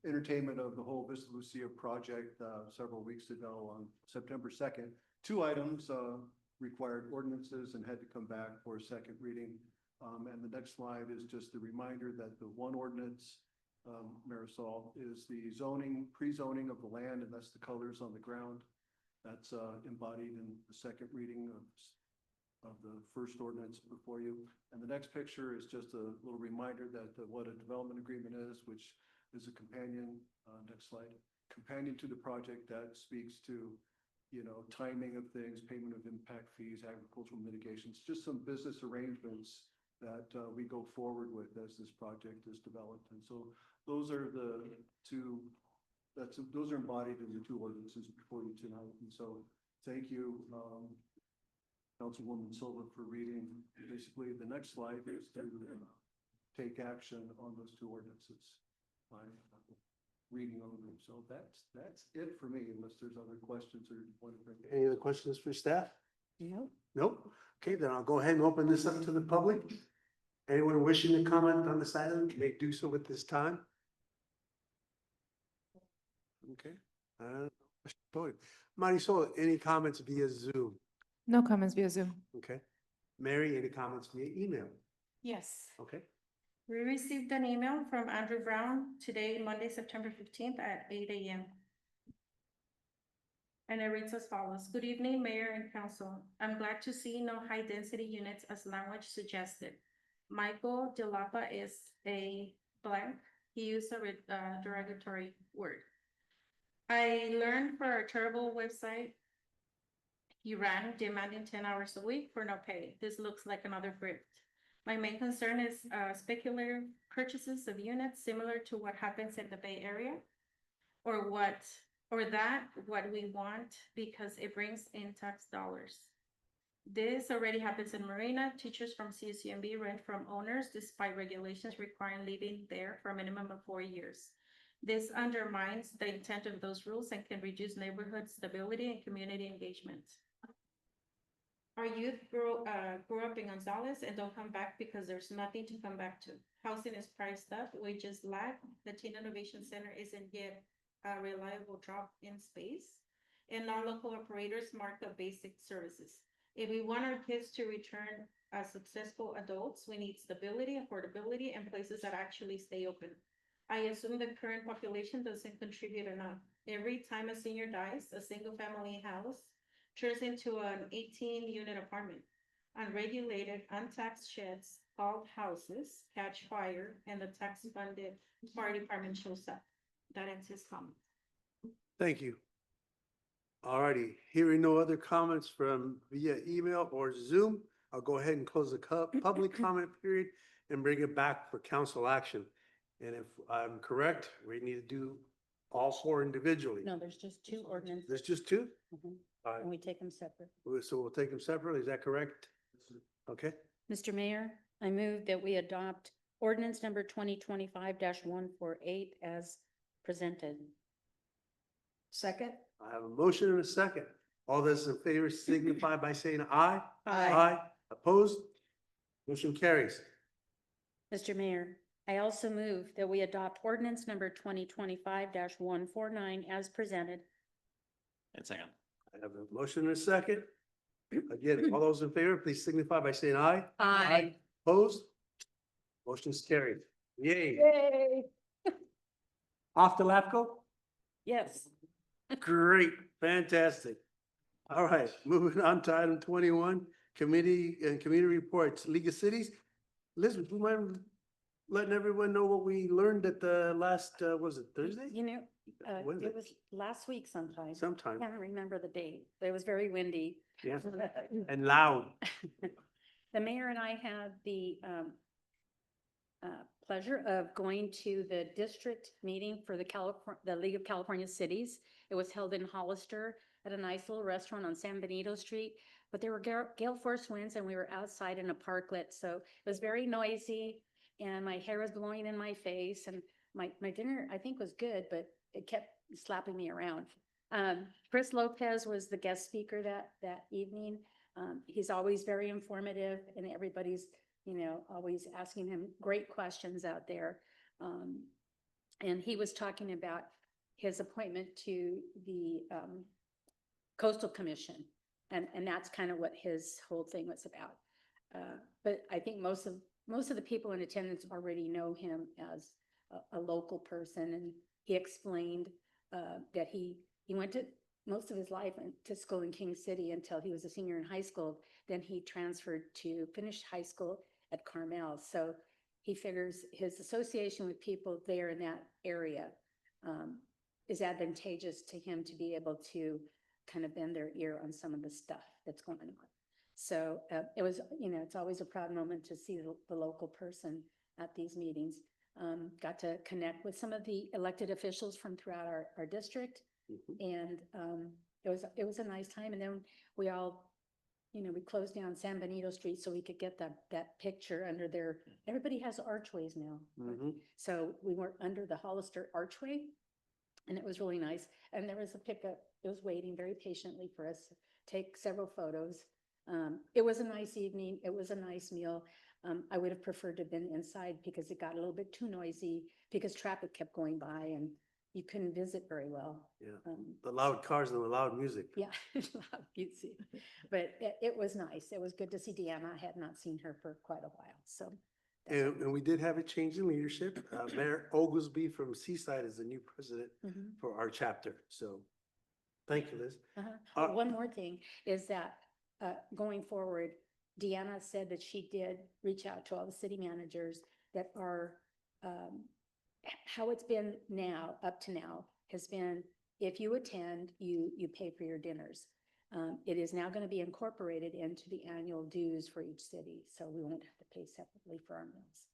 entertainment of the whole Vista Lucia project several weeks ago on September 2nd, 2 items required ordinances and had to come back for a second reading. And the next slide is just a reminder that the one ordinance, Marisol, is the zoning, pre-zoning of the land, and that's the colors on the ground. That's embodied in the second reading of the first ordinance before you. And the next picture is just a little reminder that what a development agreement is, which is a companion, next slide, companion to the project that speaks to, timing of things, payment of impact fees, agricultural mitigations, just some business arrangements that we go forward with as this project is developed. And so those are the two, those are embodied in the two ordinances before you tonight. And so thank you, Councilwoman Silva, for reading. Basically, the next slide is to take action on those two ordinances by reading over them. So that's it for me, unless there's other questions or you want to bring. Any other questions for staff? No. Nope. Okay, then I'll go ahead and open this up to the public. Anyone wishing to comment on this item may do so at this time. Okay. Marisol, any comments via Zoom? No comments via Zoom. Okay. Mary, any comments via email? Yes. Okay. We received an email from Andrew Brown today, Monday, September 15th at 8 a.m. And it reads as follows. Good evening, Mayor and Council. I'm glad to see no high-density units as language suggested. Michael DeLapa is a blank. He used a derogatory word. I learned for a terrible website he ran demanding 10 hours a week for no pay. This looks like another grift. My main concern is speculative purchases of units similar to what happens in the Bay Area, or what we want because it brings in tax dollars. This already happens in Marina. Teachers from CSUMB rent from owners despite regulations requiring living there for a minimum of 4 years. This undermines the intent of those rules and can reduce neighborhood stability and community engagement. Our youth grew up in Gonzales and don't come back because there's nothing to come back to. Housing is priced up, wages lack, the Teen Innovation Center isn't yet a reliable drop in space, and non-local operators mark up basic services. If we want our kids to return as successful adults, we need stability, affordability, and places that actually stay open. I assume the current population doesn't contribute enough. Every time a senior dies, a single-family house turns into an 18-unit apartment. Unregulated, untaxed sheds called houses catch fire, and the tax-funded fire department shows up. That ends his comment. Thank you. All righty, hearing no other comments from via email or Zoom, I'll go ahead and close the public comment period and bring it back for council action. And if I'm correct, we need to do all four individually. No, there's just two ordinances. There's just two? Mhm. All right. And we take them separate. So we'll take them separately, is that correct? Okay, Mr. Mayor, I move that we adopt ordinance number 2025-148 as presented. Second? I have a motion and a second. All those in favor signify by saying aye. Aye. Opposed? Motion carries. Mr. Mayor, I also move that we adopt ordinance number 2025-149 as presented. And second. I have a motion and a second. Again, all those in favor, please signify by saying aye. Aye. Opposed? Motion's carried. Yay. Yay. Off to LAFCO? Yes. Great, fantastic. All right, moving on to item 21, committee and community reports, League of Cities. Elizabeth, do you mind letting everyone know what we learned at the last, was it Thursday? You know, When is it it? was last week sometime. Sometime. I can't remember the date, but it was very windy. Yeah, and loud. The mayor and I had the pleasure of going to the district meeting for the League of California Cities. It was held in Hollister at a nice little restaurant on San Benito Street. But there were gale force winds and we were outside in a parklet. So it was very noisy and my hair was blowing in my face. And my dinner, I think, was good, but it kept slapping me around. Chris Lopez was the guest speaker that evening. He's always very informative and everybody's, always asking him great questions out there. And he was talking about his appointment to the Coastal Commission. And that's kind of what his whole thing was about. But I think most of the people in attendance already know him as a local person. And he explained that he went to most of his life to school in King City until he was a senior in high school. Then he transferred to finish high school at Carmel. So he figures his association with people there in that area is advantageous to him to be able to kind of bend their ear on some of the stuff that's going on. So it was, it's always a proud moment to see the local person at these meetings. Got to connect with some of the elected officials from throughout our district. And it was a nice time. And then we all, we closed down San Benito Street so we could get that picture under there. Everybody has archways now. So we were under the Hollister archway, and it was really nice. And there was a pickup. It was waiting very patiently for us to take several photos. It was a nice evening. It was a nice meal. I would have preferred to have been inside because it got a little bit too noisy because traffic kept going by and you couldn't visit very well. Yeah, the loud cars and the loud music. Yeah, loud music. But it was nice. It was good to see Deanna. I had not seen her for quite a while, so. And we did have a change in leadership. Mayor Oglesby from Seaside is the new president for our chapter. So thank you, Liz. One more thing is that going forward, Deanna said that she did reach out to all the city managers that are, how it's been now, up to now, has been, if you attend, you pay for your dinners. It is now going to be incorporated into the annual dues for each city, so we won't have to pay separately for our meals.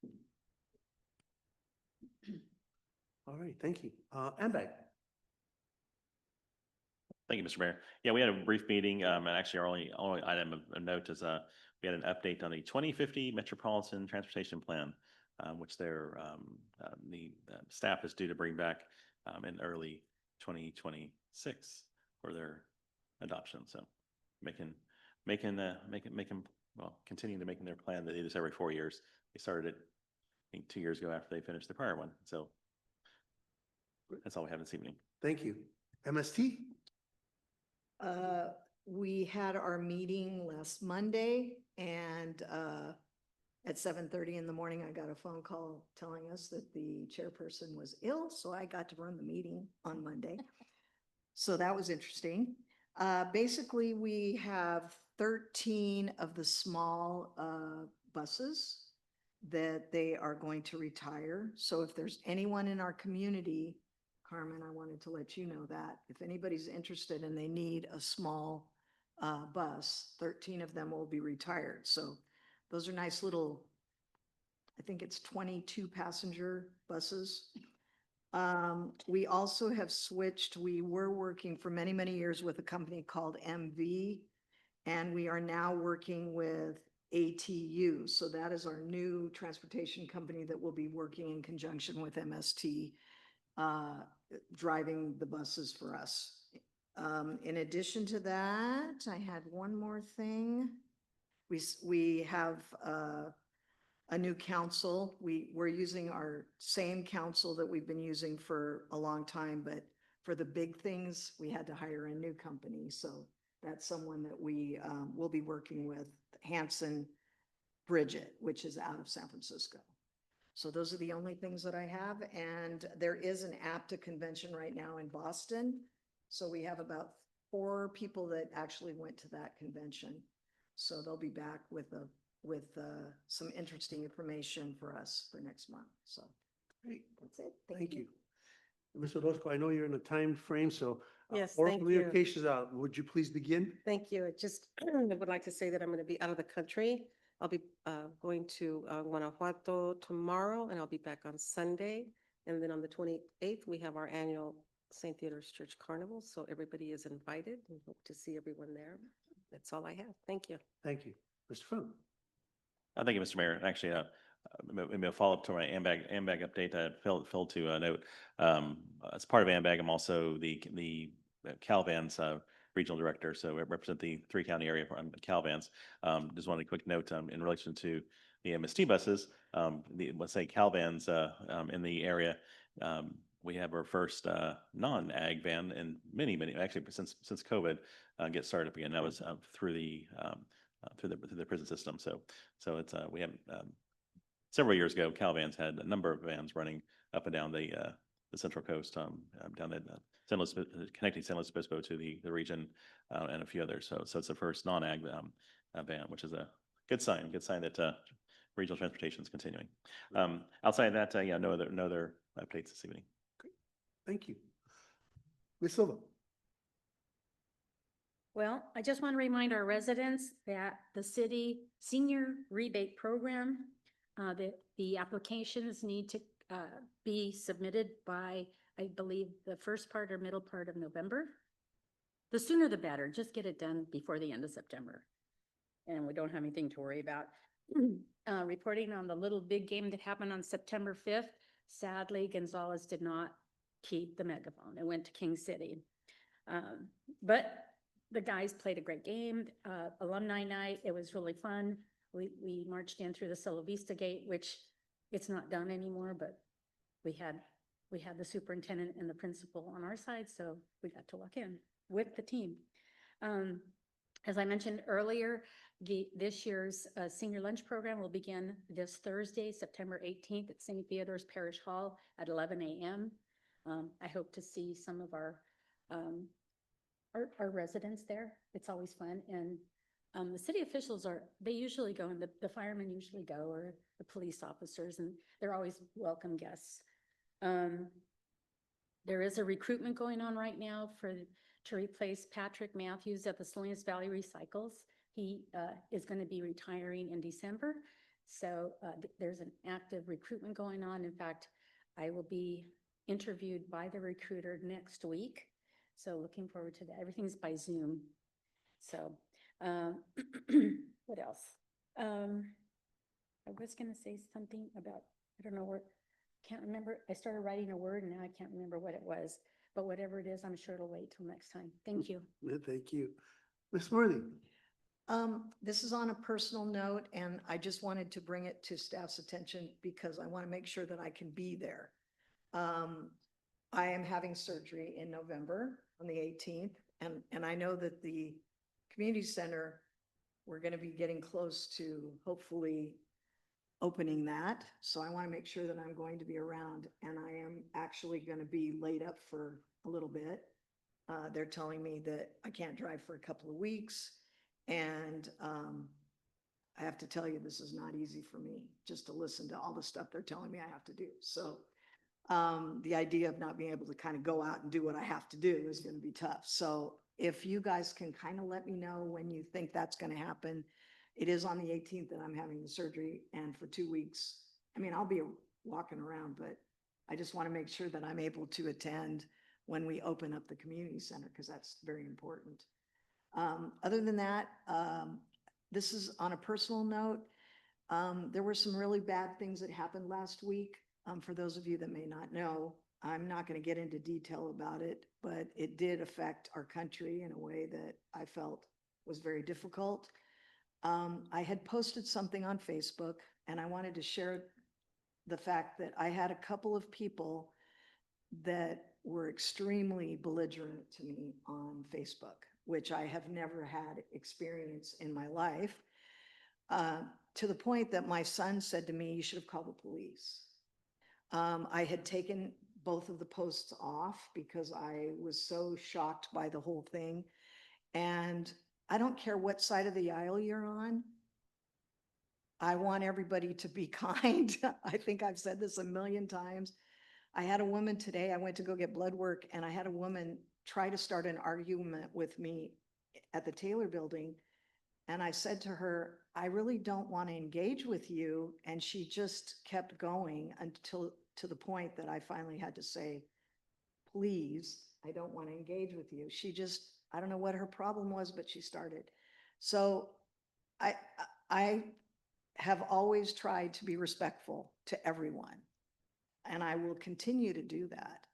All right, thank you. Ambag. Thank you, Mr. Mayor. Yeah, we had a brief meeting, and actually our only item of note is we had an update on the 2050 Metropolitan Transportation Plan, which the staff is due to bring back in early 2026 for their adoption. So continuing to making their plan that they do this every 4 years. They started it, I think, 2 years ago after they finished the prior one. So that's all we have this evening. Thank you. MST? We had our meeting last Monday and at 7:30 in the morning, I got a phone call telling us that the chairperson was ill, so I got to run the meeting on Monday. So that was interesting. Basically, we have 13 of the small buses that they are going to retire. So if there's anyone in our community, Carmen, I wanted to let you know that if anybody's interested and they need a small bus, 13 of them will be retired. So those are nice little, I think it's 22 passenger buses. We also have switched. We were working for many, many years with a company called MV, and we are now working with ATU. So that is our new transportation company that will be working in conjunction with MST, driving the buses for us. In addition to that, I had one more thing. We have a new council. We're using our same council that we've been using for a long time, but for the big things, we had to hire a new company. So that's someone that we will be working with, Hanson Bridget, which is out of San Francisco. So those are the only things that I have. And there is an APTA convention right now in Boston. So we have about 4 people that actually went to that convention. So they'll be back with some interesting information for us for next month. So great. That's it. Thank you. Mr. Orozco, I know you're in a time frame, so Yes, oral thank you. communications out. Would you please begin? Thank you. I would like to say that I'm going to be out of the country. I'll be going to Guanajuato tomorrow, and I'll be back on Sunday. And then on the 28th, we have our annual St. Theodore's Church Carnival. So everybody is invited and hope to see everyone there. That's all I have. Thank you. Thank you. Mr. Fung. Thank you, Mr. Mayor. Actually, maybe a follow-up to my AMBAG update that failed to note. As part of AMBAG, I'm also the Calvans regional director, so I represent the 3-county area for Calvans. Just wanted a quick note in relation to the MST buses. Let's say Calvans in the area. We have our first non-ag van in many, actually since COVID get started up again. That was through the prison system. So it's we have several years ago, Calvans had a number of vans running up and down the Central Coast, down the connecting San Luis Obispo to the region, and a few others. So it's the first non-ag van, which is a good sign. Good sign that regional transportation is continuing. Outside of that, yeah, no other updates this evening. Thank you. Ms. Silva. Well, I just want to remind our residents that the city senior rebate program, the applications need to be submitted by, I believe, the first part or middle part of November. The sooner the better, just get it done before the end of September. And we don't have anything to worry about. Reporting on the little big game that happened on September 5th, sadly, Gonzales did not keep the megaphone. It went to King City. But the guys played a great game, alumni night. It was really fun. We marched in through the Cielo Vista gate, which it's not done anymore, but we had the superintendent and the principal on our side, so we got to walk in with the team. As I mentioned earlier, this year's senior lunch program will begin this Thursday, September 18th at St. Theodore's Parish Hall at 11 a.m. I hope to see some of our residents there. It's always fun. And the city officials they usually go, and the firemen usually go, or the police officers, and they're always welcome guests. There is a recruitment going on right now to replace Patrick Matthews at the Salinas Valley Recycles. He is going to be retiring in December. So there's an active recruitment going on. In fact, I will be interviewed by the recruiter next week. So looking forward to that. Everything's by Zoom. So what else? I was going to say something about, I don't know where, can't remember. I started writing a word and now I can't remember what it was. But whatever it is, I'm sure it'll wait till next time. Thank you. Thank you. Ms. Worthy. This is on a personal note, and I just wanted to bring it to staff's attention because I want to make sure that I can be there. I am having surgery in November on the 18th, and I know that the community center, we're going to be getting close to hopefully opening that. So I want to make sure that I'm going to be around, and I am actually going to be laid up for a little bit. They're telling me that I can't drive for a couple of weeks. And I have to tell you, this is not easy for me just to listen to all the stuff they're telling me I have to do. So the idea of not being able to kind of go out and do what I have to do is going to be tough. So if you guys can kind of let me know when you think that's going to happen. It is on the 18th that I'm having the surgery, and for 2 weeks, I mean, I'll be walking around, but I just want to make sure that I'm able to attend when we open up the community center, because that's very important. Other than that, this is on a personal note. There were some really bad things that happened last week. For those of you that may not know, I'm not going to get into detail about it, but it did affect our country in a way that I felt was very difficult. I had posted something on Facebook, and I wanted to share the fact that I had a couple of people that were extremely belligerent to me on Facebook, which I have never had experience in my life, to the point that my son said to me, "You should have called the police." I had taken both of the posts off because I was so shocked by the whole thing. And I don't care what side of the aisle you're on. I want everybody to be kind. I think I've said this a million times. I had a woman today, I went to go get blood work, and I had a woman try to start an argument with me at the Taylor Building. And I said to her, "I really don't want to engage with you." And she just kept going until to the point that I finally had to say, "Please, I don't want to engage with you." She just, I don't know what her problem was, but she started. So I have always tried to be respectful to everyone, and I will continue to do that.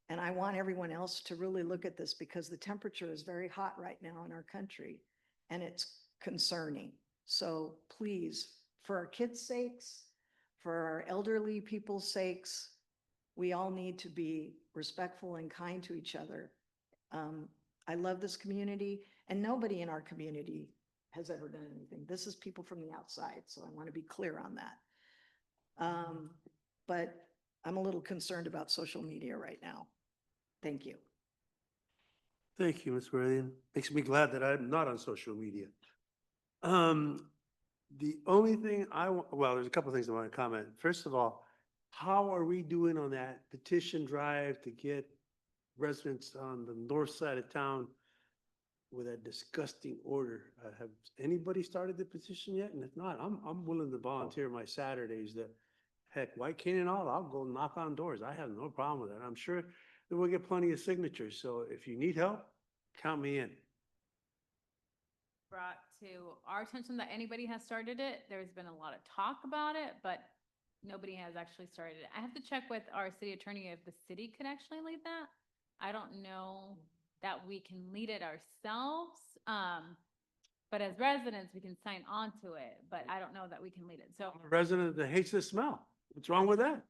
And I want everyone else to really look at this, because the temperature is very hot right now in our country, and it's concerning. So please, for our kids' sakes, for our elderly people's sakes, we all need to be respectful and kind to each other. I love this community, and nobody in our community has ever done anything. This is people from the outside, so I want to be clear on that. But I'm a little concerned about social media right now. Thank you. Thank you, Ms. Worthy. Makes me glad that I'm not on social media. The only thing well, there's a couple of things I want to comment. First of all, how are we doing on that petition drive to get residents on the north side of town with that disgusting order? Have anybody started the petition yet? And if not, I'm willing to volunteer my Saturdays that, heck, White Cane and all, I'll go knock on doors. I have no problem with that. I'm sure that we'll get plenty of signatures. So if you need help, count me in. Brought to our attention that anybody has started it. There's been a lot of talk about it, but nobody has actually started it. I have to check with our city attorney if the city could actually lead that. I don't know that we can lead it ourselves. But as residents, we can sign on to it, but I don't know that we can lead it. So I'm a resident that hates the smell. What's wrong with that?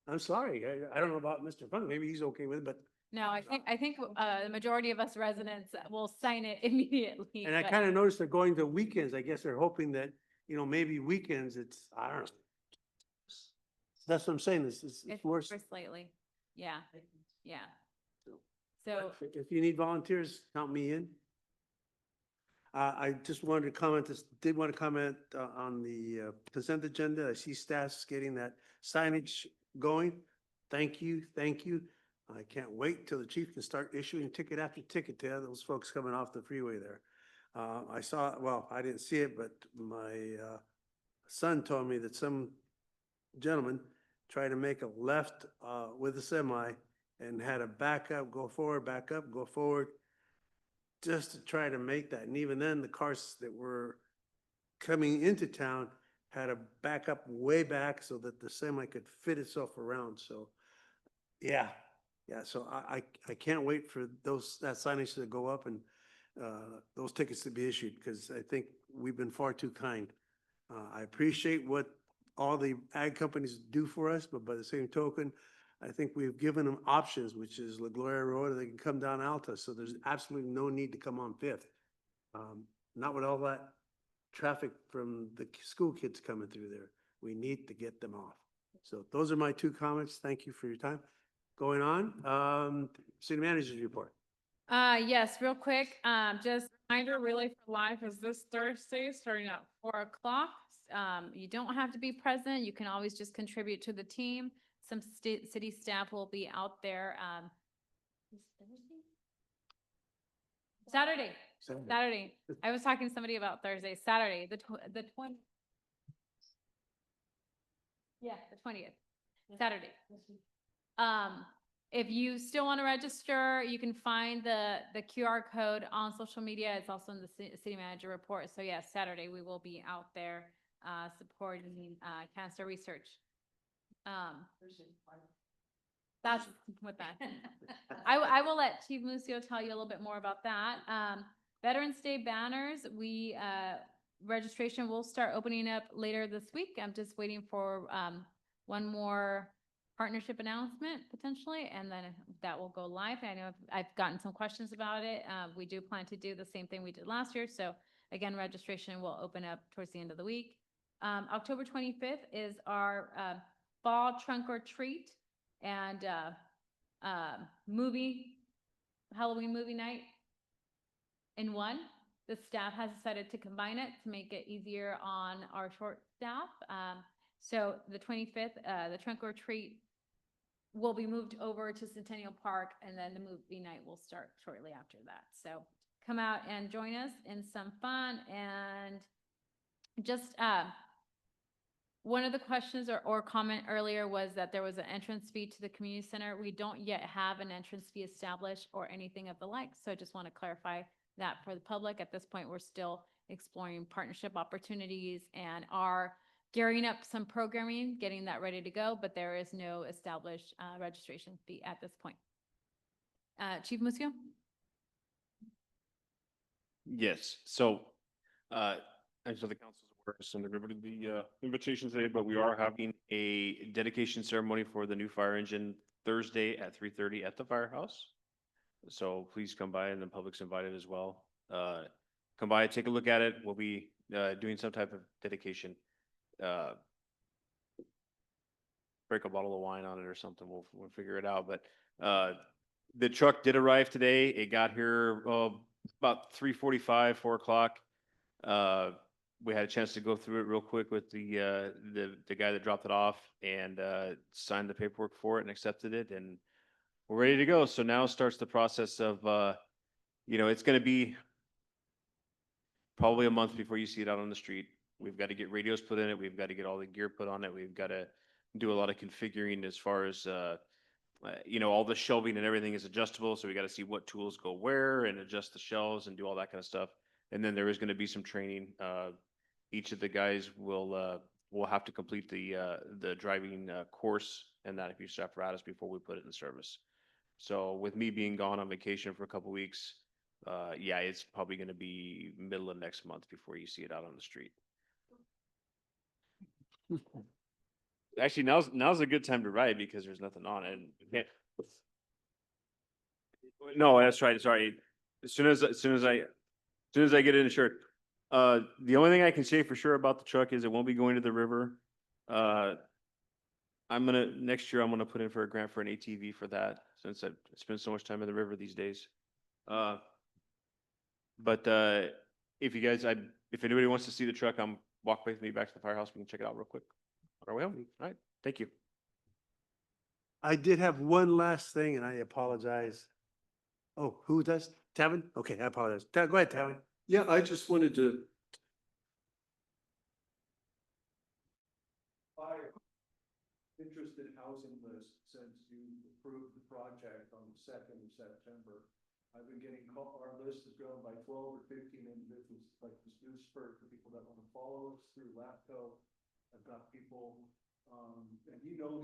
I'm sorry. I don't know about Mr. Funk. Maybe he's okay with it, but, no, I think the majority of us residents will sign it immediately. and I but- kind of noticed they're going to weekends. I guess they're hoping that, maybe weekends I don't know. That's what I'm saying. It's It's worse. worse lately. Yeah, yeah. So, If you need volunteers, count me in. I just wanted to comment, did want to comment on the consent agenda. I see staff's getting that signage going. Thank you, thank you. I can't wait till the chief can start issuing ticket after ticket to those folks coming off the freeway there. I saw, well, I didn't see it, but my son told me that some gentleman tried to make a left with a semi and had a back up, go forward, back up, go forward, just to try to make that. And even then, the cars that were coming into town had to back up way back so that the semi could fit itself around. So, yeah, so I can't wait for that signage to go up and those tickets to be issued, because I think we've been far too kind. I appreciate what all the ag companies do for us, but by the same token, I think we've given them options, which is La Gloria Road, or they can come down Alta. So there's absolutely no need to come on Fifth. Not with all that traffic from the school kids coming through there. We need to get them off. So those are my two comments. Thank you for your time. Going on, city manager's report. yes, real quick, just reminder really for live is this Thursday, starting at 4:00. You don't have to be present. You can always just contribute to the team. Some city staff will be out there. Saturday. I was talking to somebody about Thursday, Saturday, the 20th. Yeah, the 20th, Saturday. If you still want to register, you can find the QR code on social media. It's also in the city manager report. So yes, Saturday, we will be out there supporting cancer research. That's what that. I will let Chief Lucio tell you a little bit more about that. Veterans Day banners, registration will start opening up later this week. I'm just waiting for one more partnership announcement potentially, and then that will go live. I know I've gotten some questions about it. We do plan to do the same thing we did last year. So again, registration will open up towards the end of the week. October 25th is our fall trunk or treat and Halloween movie night in one. The staff has decided to combine it to make it easier on our short staff. So the 25th, the trunk or treat will be moved over to Centennial Park, and then the movie night will start shortly after that. So come out and join us in some fun. And just one of the questions or comment earlier was that there was an entrance fee to the community center. We don't yet have an entrance fee established or anything of the like. So I just want to clarify that for the public. At this point, we're still exploring partnership opportunities and are gearing up some programming, getting that ready to go, but there is no established registration fee at this point. Chief Musio? Yes, so, and so the council's aware, send everybody the invitation today, but we are having a dedication ceremony for the new fire engine Thursday at 3:30 at the firehouse. So please come by, and the public's invited as well. Come by, take a look at it. We'll be doing some type of dedication. Break a bottle of wine on it or something. We'll figure it out. But the truck did arrive today. It got here about 3:45, 4 o'clock. we had a chance to go through it real quick with the guy that dropped it off and signed the paperwork for it and accepted it, and we're ready to go. So now starts the process of, it's gonna be probably a month before you see it out on the street. We've got to get radios put in it. We've got to get all the gear put on it. We've got to do a lot of configuring as far as, all the shelving and everything is adjustable. So we got to see what tools go where and adjust the shelves and do all that kind of stuff. And then there is going to be some training. Each of the guys will have to complete the driving course and that abuse apparatus before we put it in service. So with me being gone on vacation for a couple weeks, it's probably going to be middle of next month before you see it out on the street. Actually, now's a good time to ride because there's nothing on it. No, that's right. Sorry. As soon as I get it insured. The only thing I can say for sure about the truck is it won't be going to the river. Next year I'm gonna put in for a grant for an ATV for that since I spend so much time in the river these days. But if anybody wants to see the truck, walk with me back to the firehouse. We can check it out real quick on our way home. All right. Thank you. I did have one last thing and I apologize. Oh, who does? Tavin? Okay, I apologize. Go ahead, Tavin. Yeah, I just wanted to. Interest in housing list since you approved the project on the 2nd of September. I've been getting our list has grown by 12 or 15 individuals, like this new spurt for people that want to follow us through LAPCO. I've got people, and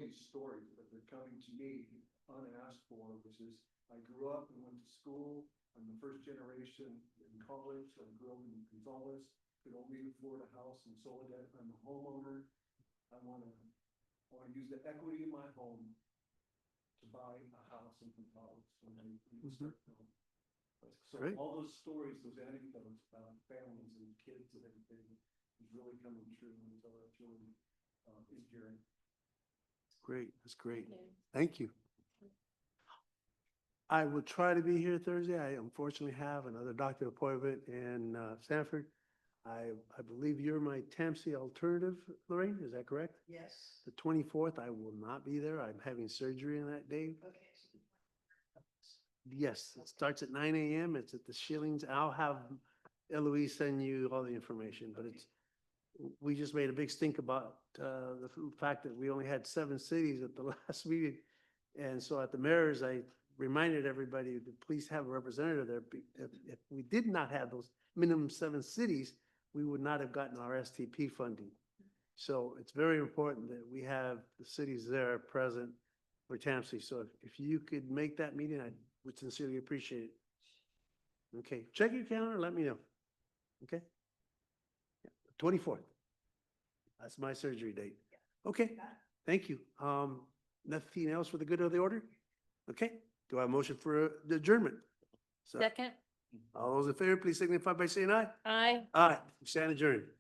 these stories, but they're coming to me unasked for, which is I grew up and went to school. I'm the first generation in college. I grew up in Gonzales, could only afford a house in Soledad. I'm a homeowner. I want to use the equity in my home to buy a house in Gonzales. So Great. all those stories, those anecdotes about families and kids and everything is really coming true. And so that's really endearing. Great, that's great. Thank you. I will try to be here Thursday. I unfortunately have another doctor appointment in Sanford. I believe you're my TAMC alternative, Lorraine, is that correct? Yes. The 24th, I will not be there. I'm having surgery on that day. Okay. Yes, it starts at 9 a.m. It's at the Shillings. I'll have Eloise send you all the information, but we just made a big stink about the fact that we only had 7 cities at the last meeting. And so at the mayor's, I reminded everybody to please have a representative there. If we did not have those minimum 7 cities, we would not have gotten our STP funding. So it's very important that we have the cities there present for TAMC. So if you could make that meeting, I would sincerely appreciate it. Okay, check your calendar, let me know. Okay? 24th. That's my surgery date. Okay, thank you. Nothing else for the good of the order? Okay, do I have a motion for the adjournment? So, Second. all those in favor, please signify by saying aye. Aye. Aye, we stand adjourned.